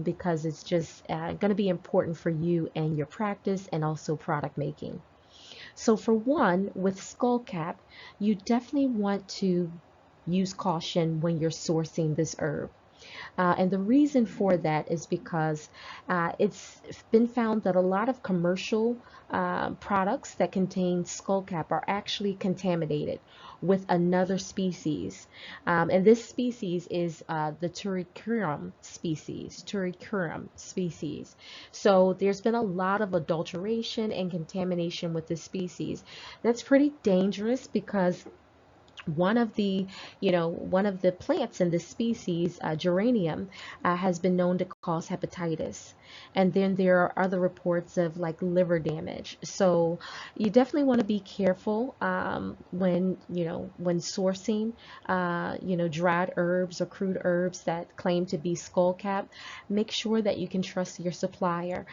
because it's just going to be important for you and your practice and also product making. So for one, with skullcap, you definitely want to use caution when you're sourcing this herb. And the reason for that is because it's been found that a lot of commercial products that contain skullcap are actually contaminated with another species. And this species is the Turricurum species. Turricurum species. So there's been a lot of adulteration and contamination with this species. That's pretty dangerous because one of the plants in this species, geranium, has been known to cause hepatitis. And then there are other reports of like liver damage. So you definitely want to be careful when sourcing, dried herbs or crude herbs that claim to be skullcap. Make sure that you can trust your supplier.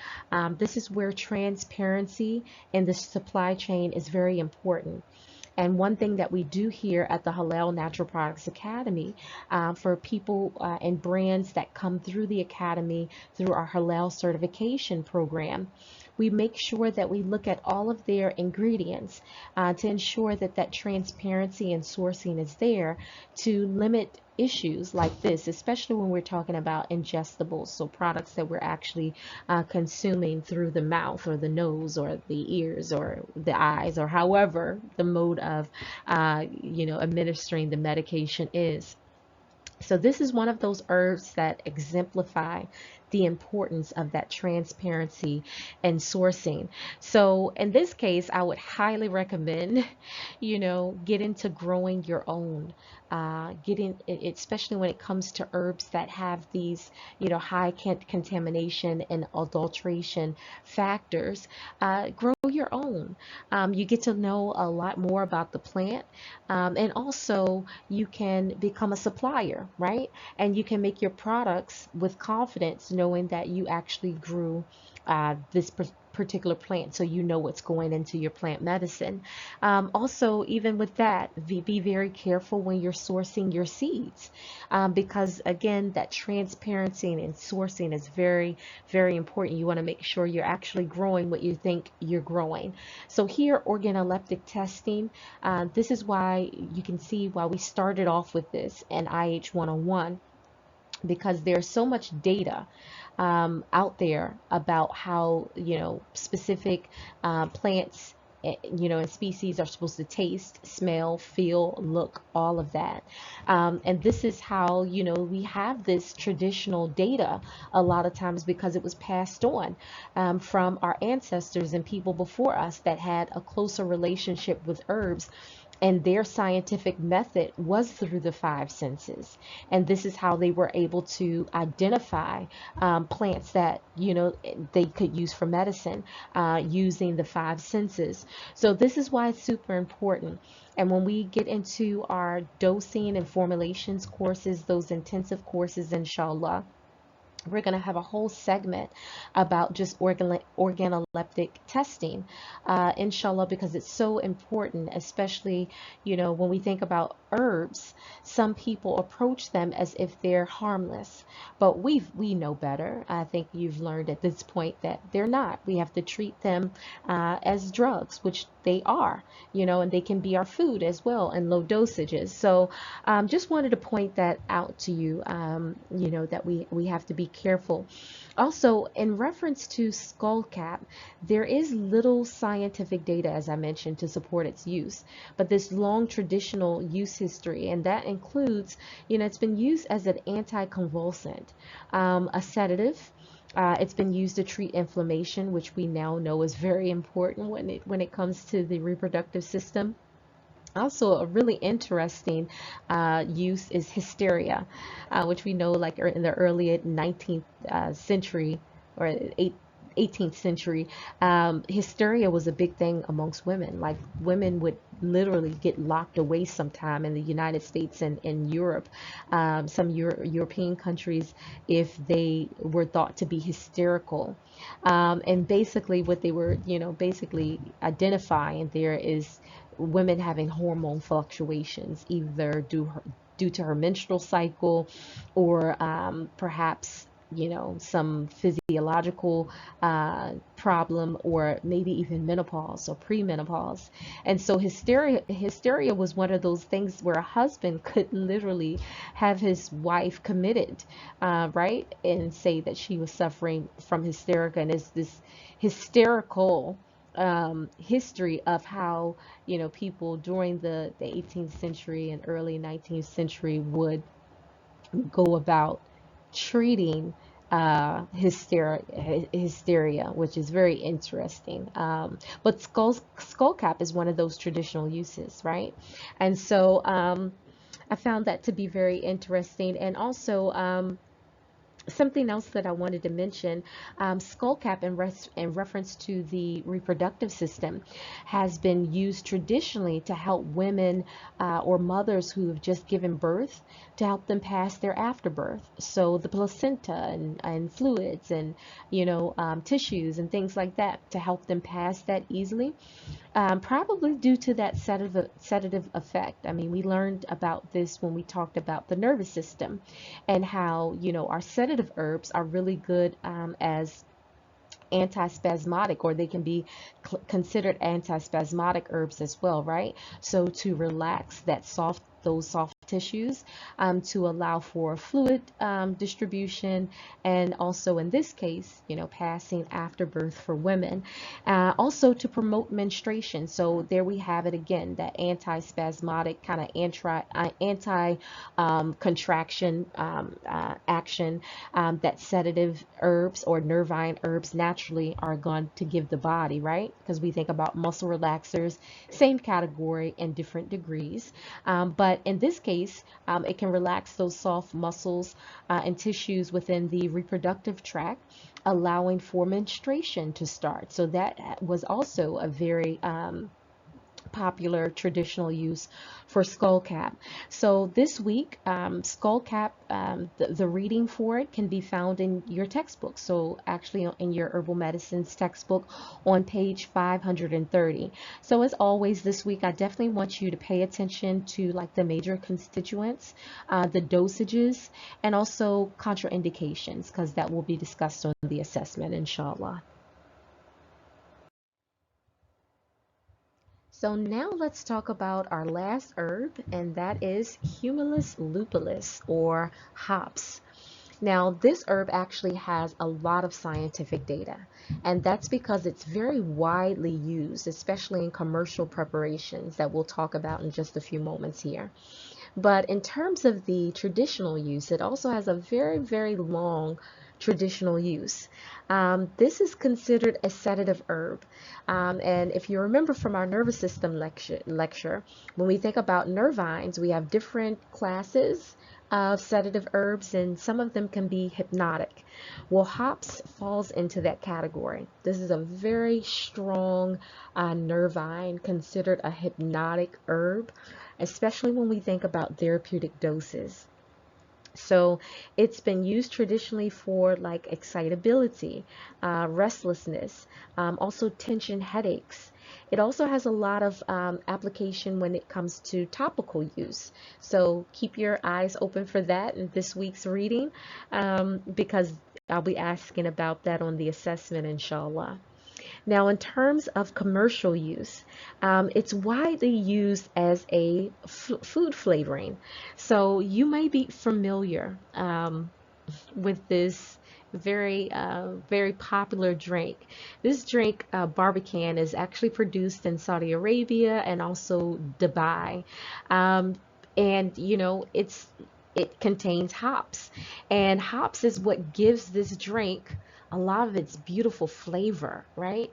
This is where transparency in the supply chain is very important. And one thing that we do here at the Halal Natural Products Academy for people and brands that come through the Academy through our Halal certification program, we make sure that we look at all of their ingredients to ensure that that transparency and sourcing is there to limit issues like this, especially when we're talking about ingestibles, so products that we're actually consuming through the mouth or the nose or the ears or the eyes or however the mode of administering the medication is. So this is one of those herbs that exemplify the importance of that transparency and sourcing. So in this case, I would highly recommend, get into growing your own. Especially when it comes to herbs that have these, high contamination and adulteration factors. Grow your own. You get to know a lot more about the plant, and also you can become a supplier, right? And you can make your products with confidence, knowing that you actually grew this particular plant, so you know what's going into your plant medicine. Also, even with that, be very careful when you're sourcing your seeds, because again, that transparency and sourcing is very, very important. You want to make sure you're actually growing what you think you're growing. So here, organoleptic testing, this is why you can see why we started off with this in IH 101, because there's so much data out there about how specific plants and species are supposed to taste, smell, feel, look, all of that. And this is how we have this traditional data a lot of times because it was passed on from our ancestors and people before us that had a closer relationship with herbs, and their scientific method was through the five senses. And this is how they were able to identify plants that they could use for medicine using the five senses. So this is why it's super important. And when we get into our dosing and formulations courses, those intensive courses, inshallah, We're going to have a whole segment about just organoleptic testing, inshallah, because it's so important, especially, when we think about herbs. Some people approach them as if they're harmless, but we know better. I think you've learned at this point that they're not. We have to treat them as drugs, which they are, and they can be our food as well in low dosages. So just wanted to point that out to you, that we have to be careful. Also, in reference to skullcap, there is little scientific data, as I mentioned, to support its use, but this long traditional use history, and that includes, it's been used as an anticonvulsant, a sedative. It's been used to treat inflammation, which we now know is very important when it comes to the reproductive system. Also, a really interesting use is hysteria, which we know, like in the early 19th century or 18th century, hysteria was a big thing amongst women. Like, women would literally get locked away sometime in the United States and in Europe, some European countries, if they were thought to be hysterical. And basically what they were, basically identifying there is women having hormone fluctuations, either due to her menstrual cycle, or perhaps, some physiological problem, or maybe even menopause or premenopause. And so hysteria was one of those things where a husband could literally have his wife committed, right, and say that she was suffering from hysteria. And it's this hysterical history of how, people during the 18th century and early 19th century would go about treating hysteria, which is very interesting. But skullcap is one of those traditional uses, right? And so I found that to be very interesting. And also, something else that I wanted to mention, skullcap in reference to the reproductive system has been used traditionally to help women or mothers who have just given birth, to help them pass their afterbirth. So the placenta and fluids and, tissues and things like that, to help them pass that easily. Probably due to that sedative effect. I mean, we learned about this when we talked about the nervous system, and how, our sedative herbs are really good as antispasmodic, or they can be considered antispasmodic herbs as well, right? So to relax those soft tissues, to allow for fluid distribution, and also in this case, passing afterbirth for women. Also to promote menstruation. So there we have it again, that antispasmodic kind of anti contraction action that sedative herbs or nervine herbs naturally are going to give the body, right? Because we think about muscle relaxers, same category in different degrees. But in this case, it can relax those soft muscles and tissues within the reproductive tract, allowing for menstruation to start. So that was also a very popular traditional use for skullcap. So this week, skullcap, the reading for it can be found in your textbook. So actually in your herbal medicines textbook on page 530. So as always this week, I definitely want you to pay attention to like the major constituents, the dosages, and also contraindications, because that will be discussed on the assessment, inshallah. So now let's talk about our last herb, and that is Humulus lupulus, or hops. Now, this herb actually has a lot of scientific data, and that's because it's very widely used, especially in commercial preparations that we'll talk about in just a few moments here. But in terms of the traditional use, it also has a very, very long traditional use. This is considered a sedative herb. And if you remember from our nervous system lecture, when we think about nervines, we have different classes of sedative herbs, and some of them can be hypnotic. Well, hops falls into that category. This is a very strong nervine, considered a hypnotic herb, especially when we think about therapeutic doses. So it's been used traditionally for like excitability, restlessness, also tension headaches. It also has a lot of application when it comes to topical use. So keep your eyes open for that in this week's reading, because I'll be asking about that on the assessment, inshallah. Now, in terms of commercial use, it's widely used as a food flavoring. So you may be familiar with this very popular drink. This drink, Barbican, is actually produced in Saudi Arabia and also Dubai. And you know, it contains hops, and hops is what gives this drink a lot of its beautiful flavor, right?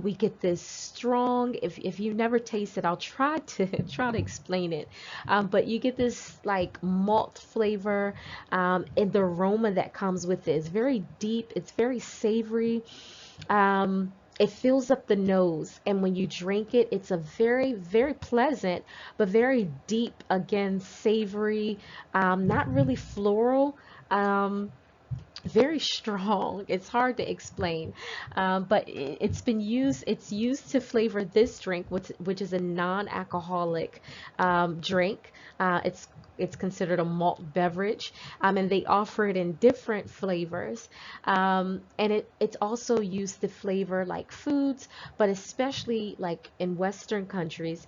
We get this strong, if you've never tasted, I'll try to try to explain it, but you get this like malt flavor, and the aroma that comes with it is very deep, it's very savory. It fills up the nose, and when you drink it, it's a very pleasant but very deep, again, savory, not really floral, very strong. It's hard to explain, but it's used to flavor this drink, which is a non-alcoholic drink. It's considered a malt beverage, and they offer it in different flavors, and it's also used to flavor like foods, but especially like in Western countries,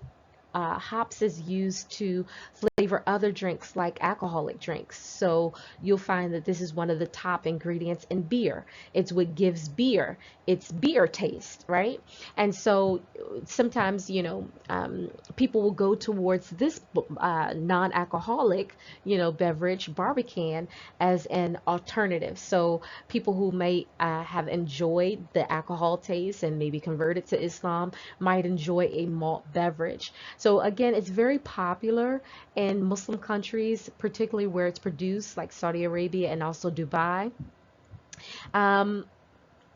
hops is used to flavor other drinks like alcoholic drinks. So you'll find that this is one of the top ingredients in beer. It's what gives beer its beer taste, right? And so sometimes, you know, people will go towards this non-alcoholic, you know, beverage, Barbican, as an alternative. So people who may have enjoyed the alcohol taste and maybe converted to Islam might enjoy a malt beverage. So again, it's very popular in Muslim countries, particularly where it's produced, like Saudi Arabia and also Dubai. Um,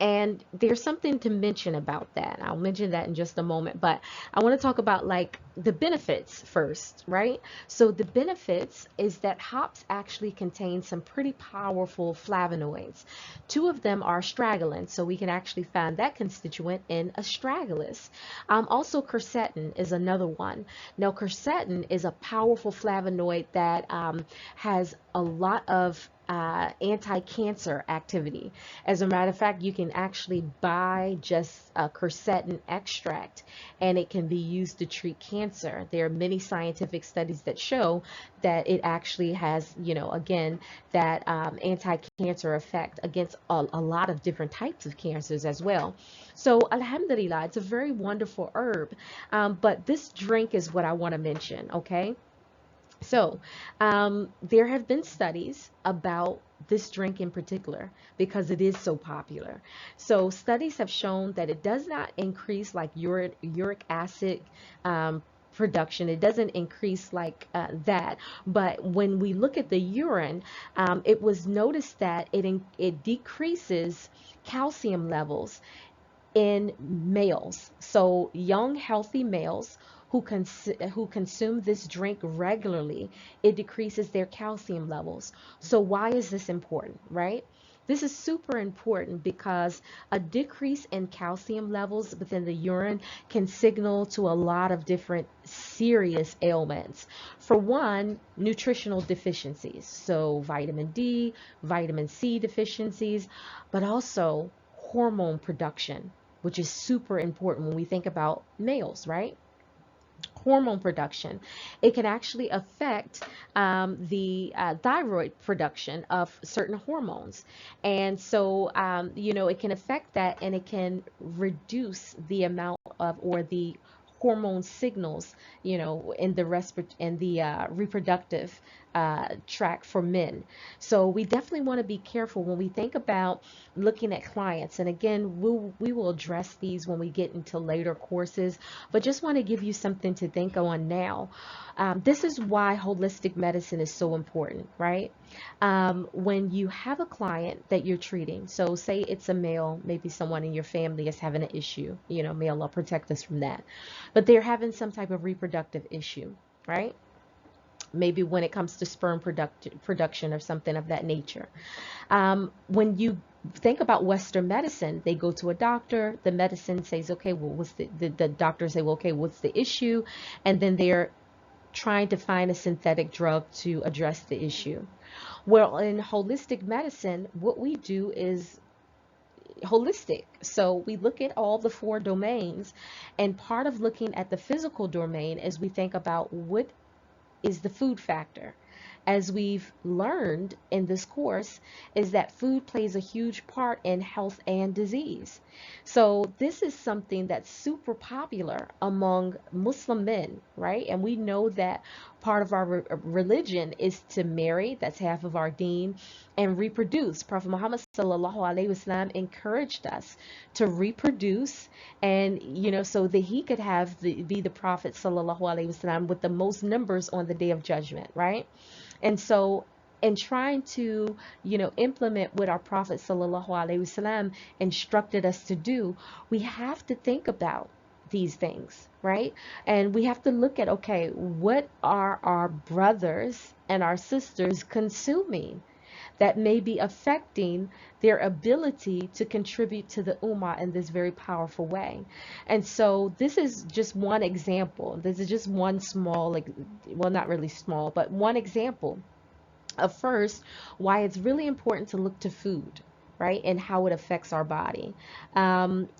and there's something to mention about that. I'll mention that in just a moment, but I want to talk about like the benefits first, right? So the benefits is that hops actually contain some pretty powerful flavonoids. Two of them are astragalin, so we can actually find that constituent in astragalus. Also, quercetin is another one. Now, quercetin is a powerful flavonoid that has a lot of anti-cancer activity. As a matter of fact, you can actually buy just a quercetin extract, and it can be used to treat cancer. There are many scientific studies that show that it actually has, you know, again, that anti-cancer effect against a lot of different types of cancers as well. So, alhamdulillah, it's a very wonderful herb. But this drink is what I want to mention, okay? So, there have been studies about this drink in particular because it is so popular. So, studies have shown that it does not increase like uric acid production. It doesn't increase like that. But when we look at the urine, it was noticed that it decreases calcium levels in males. So young, healthy males who consume this drink regularly, it decreases their calcium levels. So why is this important, right? This is super important because a decrease in calcium levels within the urine can signal to a lot of different serious ailments. For one, nutritional deficiencies, so vitamin D, vitamin C deficiencies, but also hormone production, which is super important when we think about males, right? Hormone production. It can actually affect the thyroid production of certain hormones. And so, you know, it can affect that, and it can reduce the amount of, or the hormone signals, you know, in the reproductive tract for men. So we definitely want to be careful when we think about looking at clients. And again, we will address these when we get into later courses, but just want to give you something to think on now. This is why holistic medicine is so important, right? When you have a client that you're treating, so say it's a male, maybe someone in your family is having an issue, you know, may Allah protect us from that, but they're having some type of reproductive issue, right? maybe when it comes to sperm production or something of that nature. When you think about Western medicine, they go to a doctor, the medicine says, okay, well, what's the doctor say, well, okay, what's the issue? And then they're trying to find a synthetic drug to address the issue. Well, in holistic medicine, what we do is holistic. So we look at all the four domains, and part of looking at the physical domain is we think about what is the food factor. As we've learned in this course, is that food plays a huge part in health and disease. So this is something that's super popular among Muslim men, right? And we know that part of our religion is to marry, that's half of our deen, and reproduce. Prophet Muhammad sallallahu alaihi wasallam encouraged us to reproduce, and so that he could be the Prophet sallallahu alaihi wasallam with the most numbers on the day of judgment, right? And so in trying to, implement what our Prophet sallallahu alaihi wasallam instructed us to do, we have to think about these things, right? And we have to look at, okay, what are our brothers and our sisters consuming that may be affecting their ability to contribute to the ummah in this very powerful way. And so this is just one example. This is just one small, well, not really small, but one example of first why it's really important to look to food, right, and how it affects our body.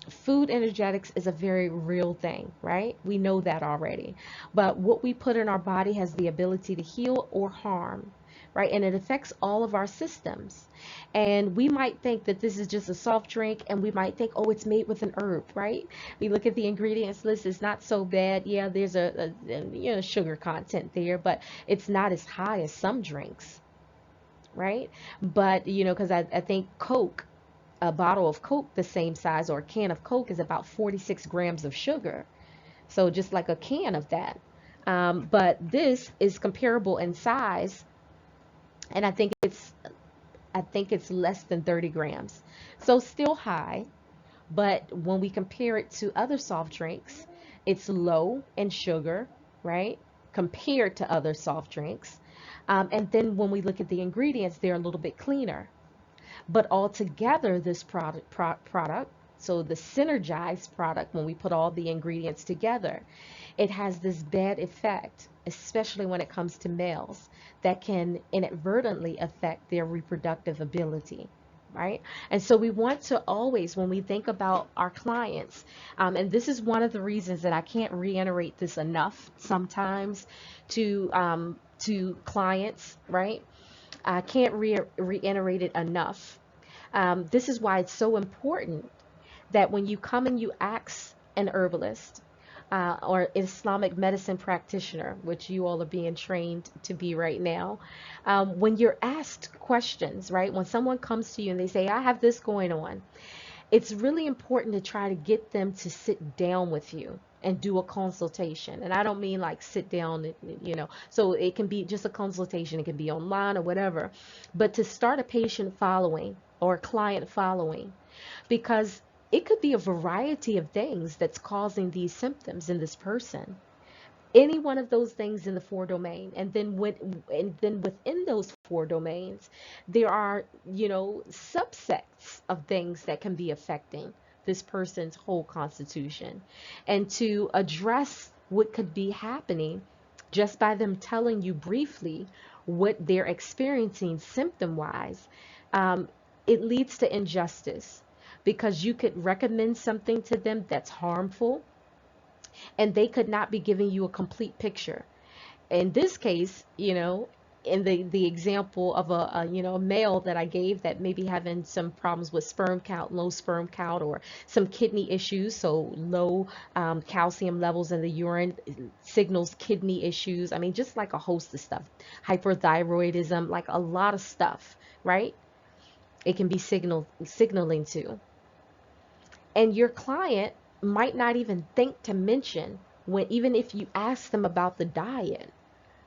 Food energetics is a very real thing, right? We know that already. But what we put in our body has the ability to heal or harm, right? And it affects all of our systems. And we might think that this is just a soft drink, and we might think, oh, it's made with an herb, right? We look at the ingredients list, it's not so bad. Yeah, there's a sugar content there, but it's not as high as some drinks, right? But, because I think Coke, a bottle of Coke the same size, or a can of Coke, is about 46 grams of sugar. So just like a can of that. But this is comparable in size, and I think it's less than 30 grams. So still high, but when we compare it to other soft drinks, it's low in sugar, right? Compared to other soft drinks. And then when we look at the ingredients, they're a little bit cleaner. But altogether, this product, so the synergized product, when we put all the ingredients together, it has this bad effect, especially when it comes to males, that can inadvertently affect their reproductive ability, right? And so we want to always, when we think about our clients, and this is one of the reasons that I can't reiterate this enough sometimes to clients, right? I can't reiterate it enough. This is why it's so important that when you come and you ask an herbalist or Islamic medicine practitioner, which you all are being trained to be right now, when you're asked questions, right? When someone comes to you and they say, I have this going on, it's really important to try to get them to sit down with you and do a consultation. And I don't mean like sit down, so it can be just a consultation. It can be online or whatever, but to start a patient following or a client following, because it could be a variety of things that's causing these symptoms in this person. Any one of those things in the four domain, and then within those four domains, there are subsets of things that can be affecting this person's whole constitution. And to address what could be happening just by them telling you briefly what they're experiencing symptom wise, it leads to injustice, because you could recommend something to them that's harmful, and they could not be giving you a complete picture. In this case, in the example of a male that I gave that may be having some problems with sperm count, low sperm count, or some kidney issues, so low calcium levels in the urine signals kidney issues. I mean, just like a host of stuff, hyperthyroidism, like a lot of stuff, right? It can be signaling to. And your client might not even think to mention, even if you ask them about the diet,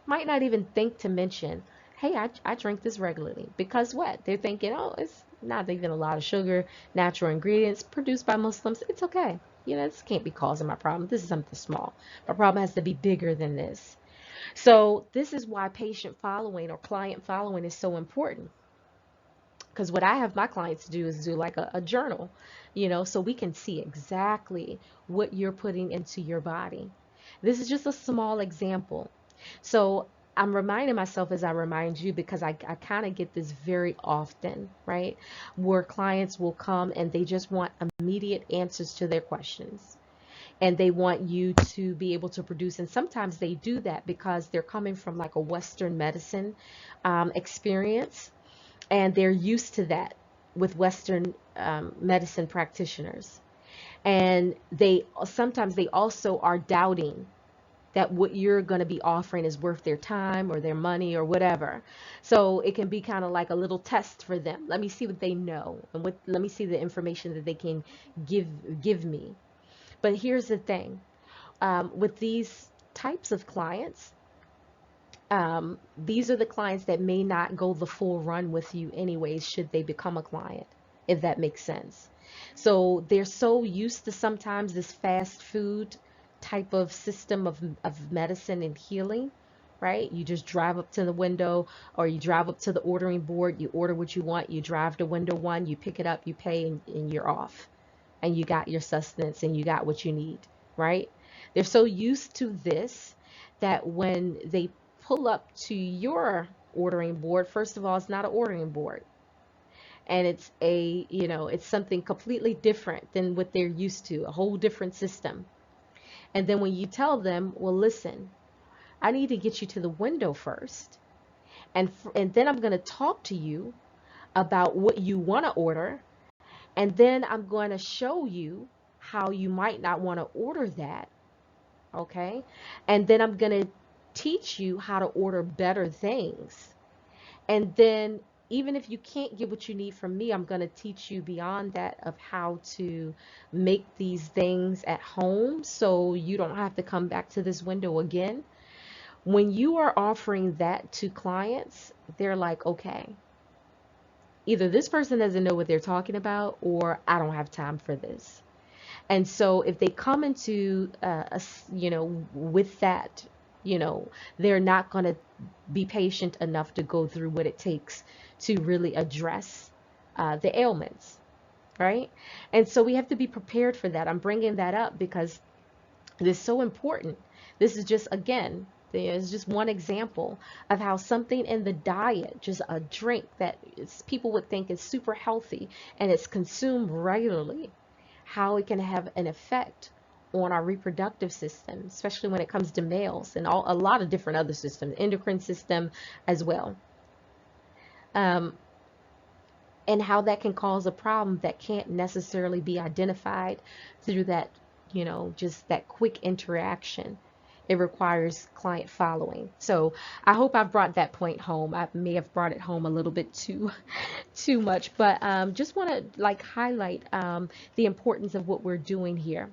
might not even think to mention, hey, I drink this regularly. Because what? They're thinking, oh, it's not even a lot of sugar, natural ingredients produced by Muslims. It's okay. This can't be causing my problem. This is something small. My problem has to be bigger than this. So this is why patient following or client following is so important. Because what I have my clients do is do like a journal, so we can see exactly what you're putting into your body. This is just a small example. So I'm reminding myself as I remind you, because I kind of get this very often, right? Where clients will come and they just want immediate answers to their questions. And they want you to be able to produce. And sometimes they do that because they're coming from like a Western medicine experience, and they're used to that with Western medicine practitioners. And they sometimes they also are doubting that what you're going to be offering is worth their time or their money or whatever. So it can be kind of like a little test for them. Let me see what they know, and let me see the information that they can give me. But here's the thing, with these types of clients, these are the clients that may not go the full run with you anyways, should they become a client, if that makes sense. So they're so used to sometimes this fast food type of system of medicine and healing, right? You just drive up to the window, or you drive up to the ordering board, you order what you want, you drive to window one, you pick it up, you pay, and you're off. And you got your sustenance and you got what you need, right? They're so used to this that when they pull up to your ordering board, first of all, it's not an ordering board. And it's something completely different than what they're used to, a whole different system. And then when you tell them, well, listen, I need to get you to the window first. And then I'm going to talk to you about what you want to order. And then I'm going to show you how you might not want to order that. Okay. And then I'm going to teach you how to order better things. And then even if you can't get what you need from me, I'm going to teach you beyond that of how to make these things at home so you don't have to come back to this window again. When you are offering that to clients, they're like, okay, either this person doesn't know what they're talking about, or I don't have time for this. And so if they come into with that, they're not going to be patient enough to go through what it takes to really address the ailments, right? And so we have to be prepared for that. I'm bringing that up because it is so important. This is just, again, there's just one example of how something in the diet, just a drink that people would think is super healthy and it's consumed regularly, how it can have an effect on our reproductive system, especially when it comes to males, and a lot of different other systems, endocrine system as well. And how that can cause a problem that can't necessarily be identified through that, just that quick interaction. It requires client following. So I hope I brought that point home. I may have brought it home a little bit too much, but just want to like highlight the importance of what we're doing here.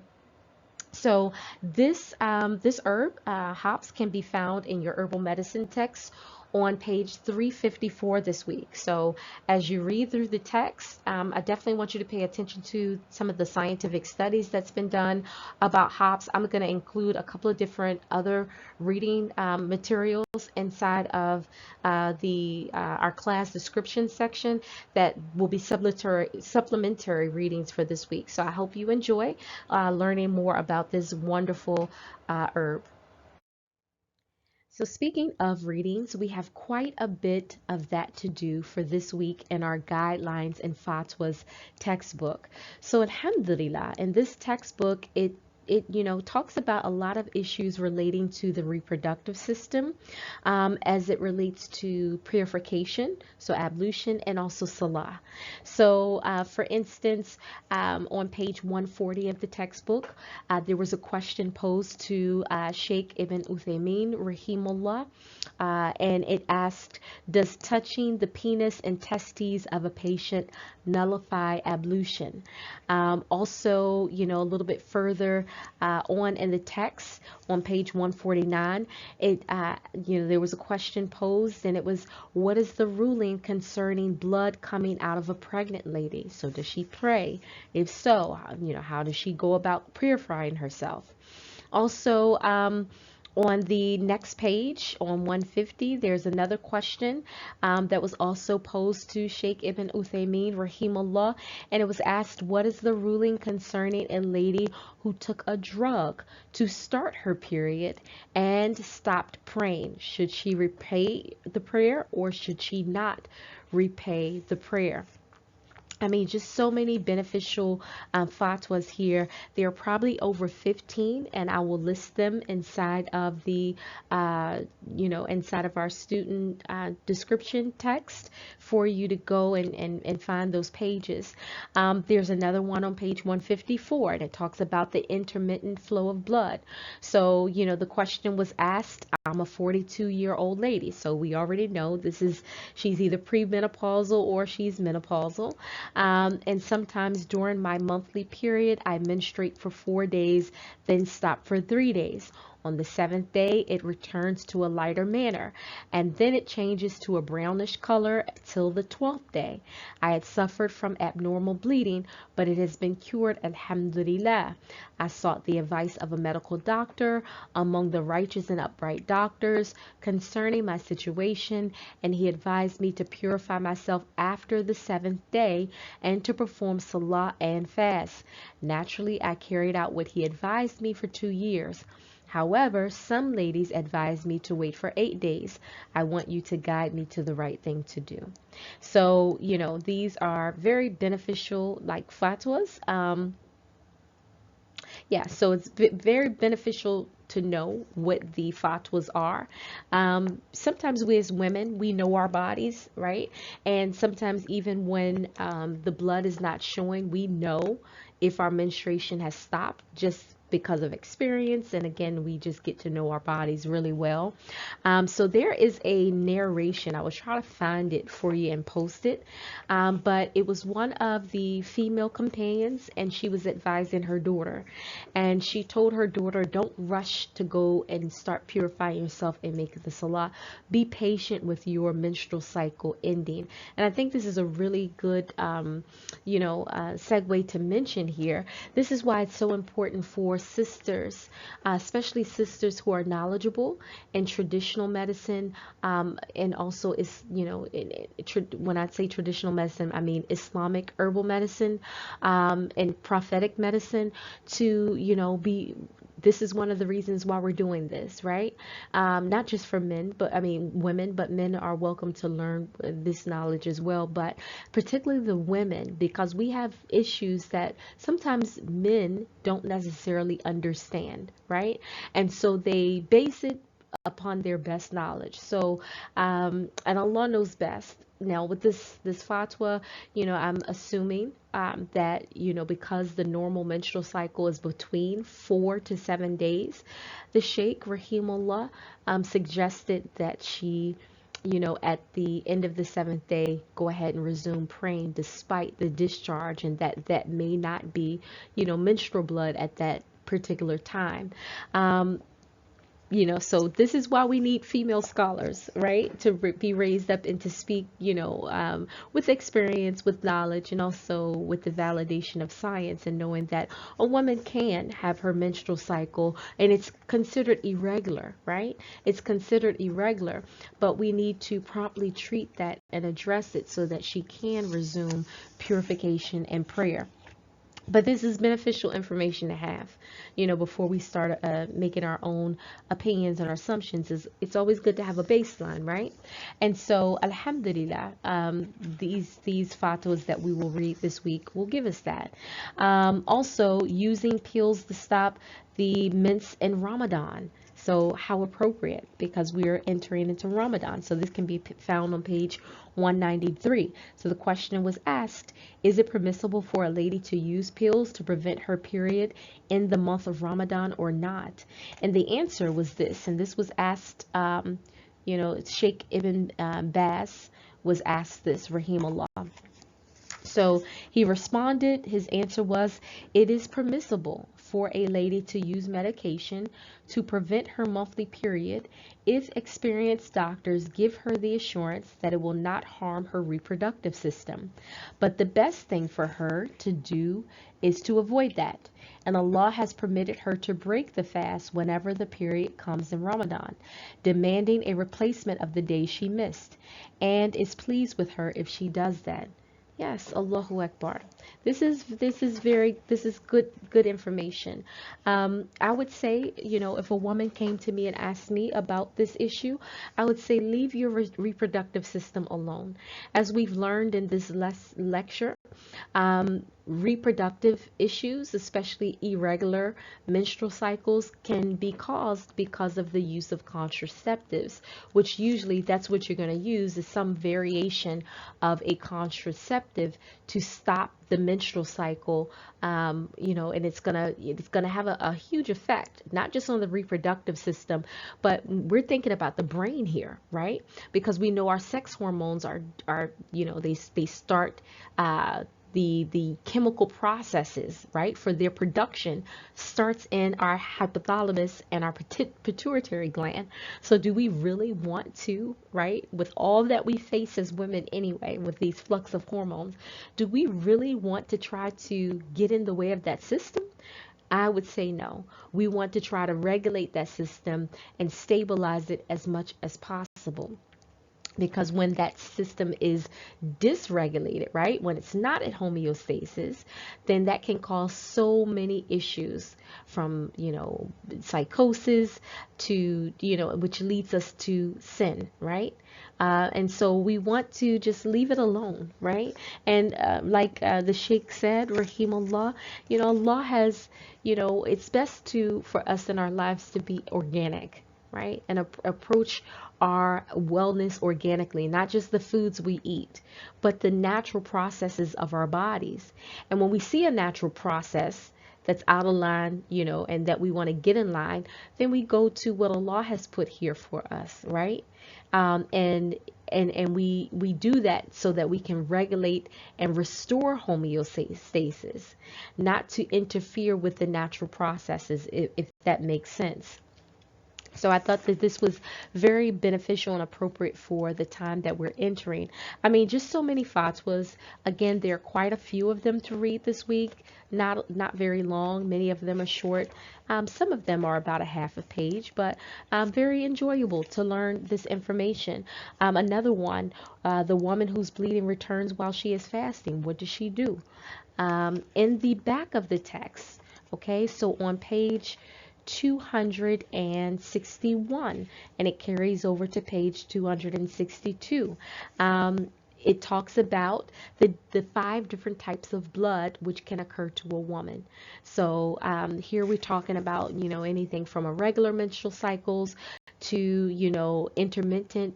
So this herb, hops, can be found in your herbal medicine text on page 354 this week. So as you read through the text, I definitely want you to pay attention to some of the scientific studies that's been done about hops. I'm going to include a couple of different other reading materials inside of our class description section that will be supplementary readings for this week. So I hope you enjoy learning more about this wonderful herb. So speaking of readings, we have quite a bit of that to do for this week in our guidelines and fatwas textbook. So alhamdulillah, in this textbook, it talks about a lot of issues relating to the reproductive system, as it relates to purification, so ablution, and also salah. So for instance, on page 140 of the textbook, there was a question posed to Sheikh Ibn Uthaymeen rahimullah, and it asked, does touching the penis and testes of a patient nullify ablution? Also, a little bit further on in the text on page 149, there was a question posed, and it was, what is the ruling concerning blood coming out of a pregnant lady? So does she pray? If so, how does she go about purifying herself? Also, On the next page, on 150, there's another question that was also posed to Sheikh Ibn Uthaymeen, rahimahullah, and it was asked, what is the ruling concerning a lady who took a drug to start her period and stopped praying? Should she repay the prayer or should she not repay the prayer? I mean, just so many beneficial fatwas here. There are probably over 15, and I will list them inside of the, inside of our student description text for you to go and find those pages. There's another one on page 154 that talks about the intermittent flow of blood. So, the question was asked, I'm a 42-year-old lady, so we already know she's either premenopausal or she's menopausal. And sometimes during my monthly period, I menstruate for 4 days, then stop for 3 days. On the 7th day, it returns to a lighter manner, and then it changes to a brownish color till the 12th day. I had suffered from abnormal bleeding, but it has been cured, alhamdulillah. I sought the advice of a medical doctor among the righteous and upright doctors concerning my situation, and he advised me to purify myself after the 7th day and to perform salah and fast. Naturally, I carried out what he advised me for 2 years. However, some ladies advise me to wait for 8 days. I want you to guide me to the right thing to do. So, these are very beneficial, like fatwas. So it's very beneficial to know what the fatwas are. Sometimes we as women, we know our bodies, right? And sometimes even when the blood is not showing, we know if our menstruation has stopped just because of experience. And again, we just get to know our bodies really well. So there is a narration. I will try to find it for you and post it. But it was one of the female companions, and she was advising her daughter. And she told her daughter, don't rush to go and start purifying yourself and make the salah. Be patient with your menstrual cycle ending. And I think this is a really good, segue to mention here. This is why it's so important for sisters, especially sisters who are knowledgeable in traditional medicine, and also when I say traditional medicine, I mean Islamic herbal medicine, and prophetic medicine, to this is one of the reasons why we're doing this, right? Not just for men, but women, but men are welcome to learn this knowledge as well, but particularly the women, because we have issues that sometimes men don't necessarily understand, right? And so they base it upon their best knowledge. So, and Allah knows best. Now with this fatwa, I'm assuming that, because the normal menstrual cycle is between 4 to 7 days, the Sheikh rahimullah suggested that she, at the end of the 7th day, go ahead and resume praying despite the discharge, and that may not be, menstrual blood at that particular time. So this is why we need female scholars, right? To be raised up and to speak, with experience, with knowledge, and also with the validation of science, and knowing that a woman can have her menstrual cycle and it's considered irregular, right? It's considered irregular, but we need to promptly treat that and address it so that she can resume purification and prayer. But this is beneficial information to have, before we start making our own opinions and our assumptions. It's always good to have a baseline, right? And so, alhamdulillah, these fatwas that we will read this week will give us that. Also, using pills to stop the mens in Ramadan. So how appropriate, because we are entering into Ramadan. So this can be found on page 193. So the question was asked, is it permissible for a lady to use pills to prevent her period in the month of Ramadan or not? And the answer was this, and this was asked, Sheikh Ibn Baz was asked this, rahimahullah. So he responded, his answer was, it is permissible for a lady to use medication to prevent her monthly period if experienced doctors give her the assurance that it will not harm her reproductive system. But the best thing for her to do is to avoid that. And Allah has permitted her to break the fast whenever the period comes in Ramadan, demanding a replacement of the days she missed, and is pleased with her if she does that. Yes, Allahu Akbar. This is good information. I would say, if a woman came to me and asked me about this issue, I would say leave your reproductive system alone. As we've learned in this lecture, reproductive issues, especially irregular menstrual cycles, can be caused because of the use of contraceptives, which usually that's what you're going to use, is some variation of a contraceptive to stop the menstrual cycle, and it's gonna have a huge effect, not just on the reproductive system, but we're thinking about the brain here, right? Because we know our sex hormones are they start the chemical processes, right, for their production starts in our hypothalamus and our pituitary gland. So do we really want to, right, with all that we face as women anyway, with these flux of hormones, do we really want to try to get in the way of that system? I would say no. We want to try to regulate that system and stabilize it as much as possible. Because when that system is dysregulated, right, when it's not at homeostasis, then that can cause so many issues, from psychosis to which leads us to sin, right? And so we want to just leave it alone, right? And like the Sheikh said, Rahimullah, Allah has, it's best for us in our lives to be organic, right? And approach our wellness organically, not just the foods we eat, but the natural processes of our bodies. And when we see a natural process that's out of line, and that we want to get in line, then we go to what Allah has put here for us, right? And we do that so that we can regulate and restore homeostasis, not to interfere with the natural processes, if that makes sense. So I thought that this was very beneficial and appropriate for the time that we're entering. I mean, just so many fatwas. Again, there are quite a few of them to read this week. Not very long. Many of them are short. Some of them are about a half a page, but very enjoyable to learn this information. Another one, the woman whose bleeding returns while she is fasting. What does she do? In the back of the text, okay, so on page 261, and it carries over to page 262. It talks about the 5 different types of blood which can occur to a woman. So here we're talking about anything from irregular menstrual cycles to intermittent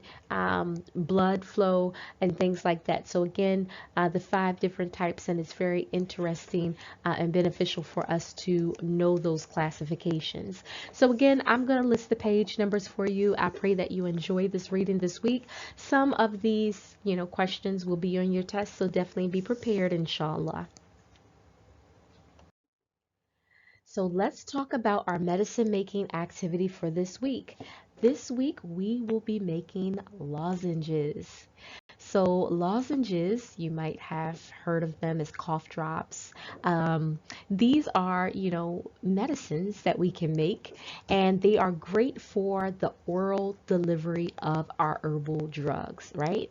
blood flow and things like that. So again, the 5 different types, and it's very interesting and beneficial for us to know those classifications. So again, I'm going to list the page numbers for you. I pray that you enjoy this reading this week. Some of these questions will be on your test, so definitely be prepared, inshallah. So let's talk about our medicine making activity for this week. This week we will be making lozenges. So lozenges, you might have heard of them as cough drops. These are, medicines that we can make, and they are great for the oral delivery of our herbal drugs, right?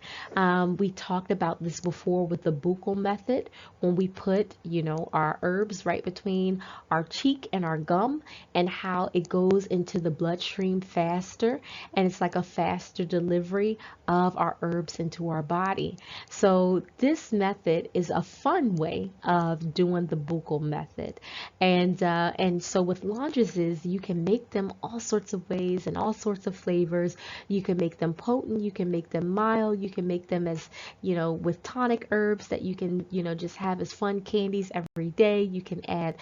We talked about this before with the buccal method, when we put, our herbs right between our cheek and our gum, and how it goes into the bloodstream faster, and it's like a faster delivery of our herbs into our body. So this method is a fun way of doing the buccal method, and so with lozenges, you can make them all sorts of ways and all sorts of flavors. You can make them potent, you can make them mild, you can make them as with tonic herbs that you can just have as fun candies every day. You can add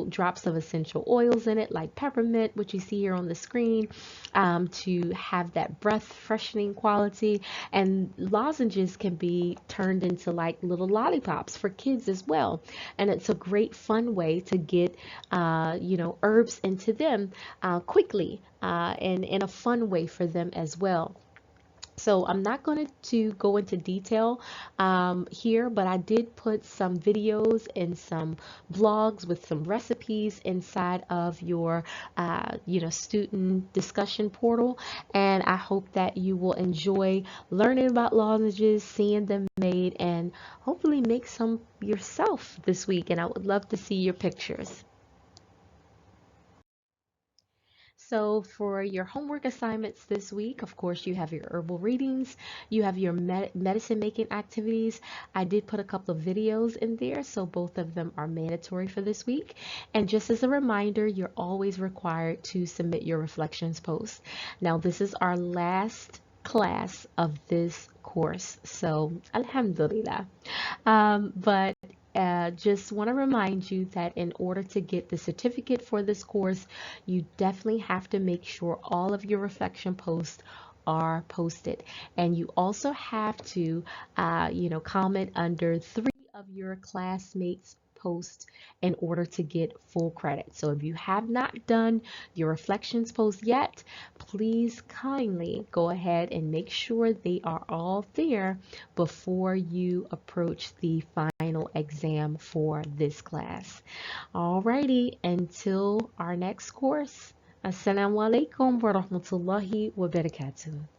drops of essential oils in it, like peppermint, which you see here on the screen, to have that breath freshening quality. And lozenges can be turned into like little lollipops for kids as well. And it's a great fun way to get, herbs into them quickly and in a fun way for them as well. So I'm not going to go into detail here, but I did put some videos and some blogs with some recipes inside of your, student discussion portal. And I hope that you will enjoy learning about lozenges, seeing them made, and hopefully make some yourself this week. And I would love to see your pictures. So for your homework assignments this week, of course, you have your herbal readings, you have your medicine making activities. I did put a couple of videos in there, so both of them are mandatory for this week. And just as a reminder, you're always required to submit your reflections post. Now, this is our last class of this course, so alhamdulillah. But just want to remind you that in order to get the certificate for this course, you definitely have to make sure all of your reflection posts are posted. And you also have to, comment under 3 of your classmates' posts in order to get full credit. So if you have not done your reflections post yet, please kindly go ahead and make sure they are all there before you approach the final exam for this class. Alrighty, until our next course. Assalamu alaikum wa rahmatullahi wa barakatuh.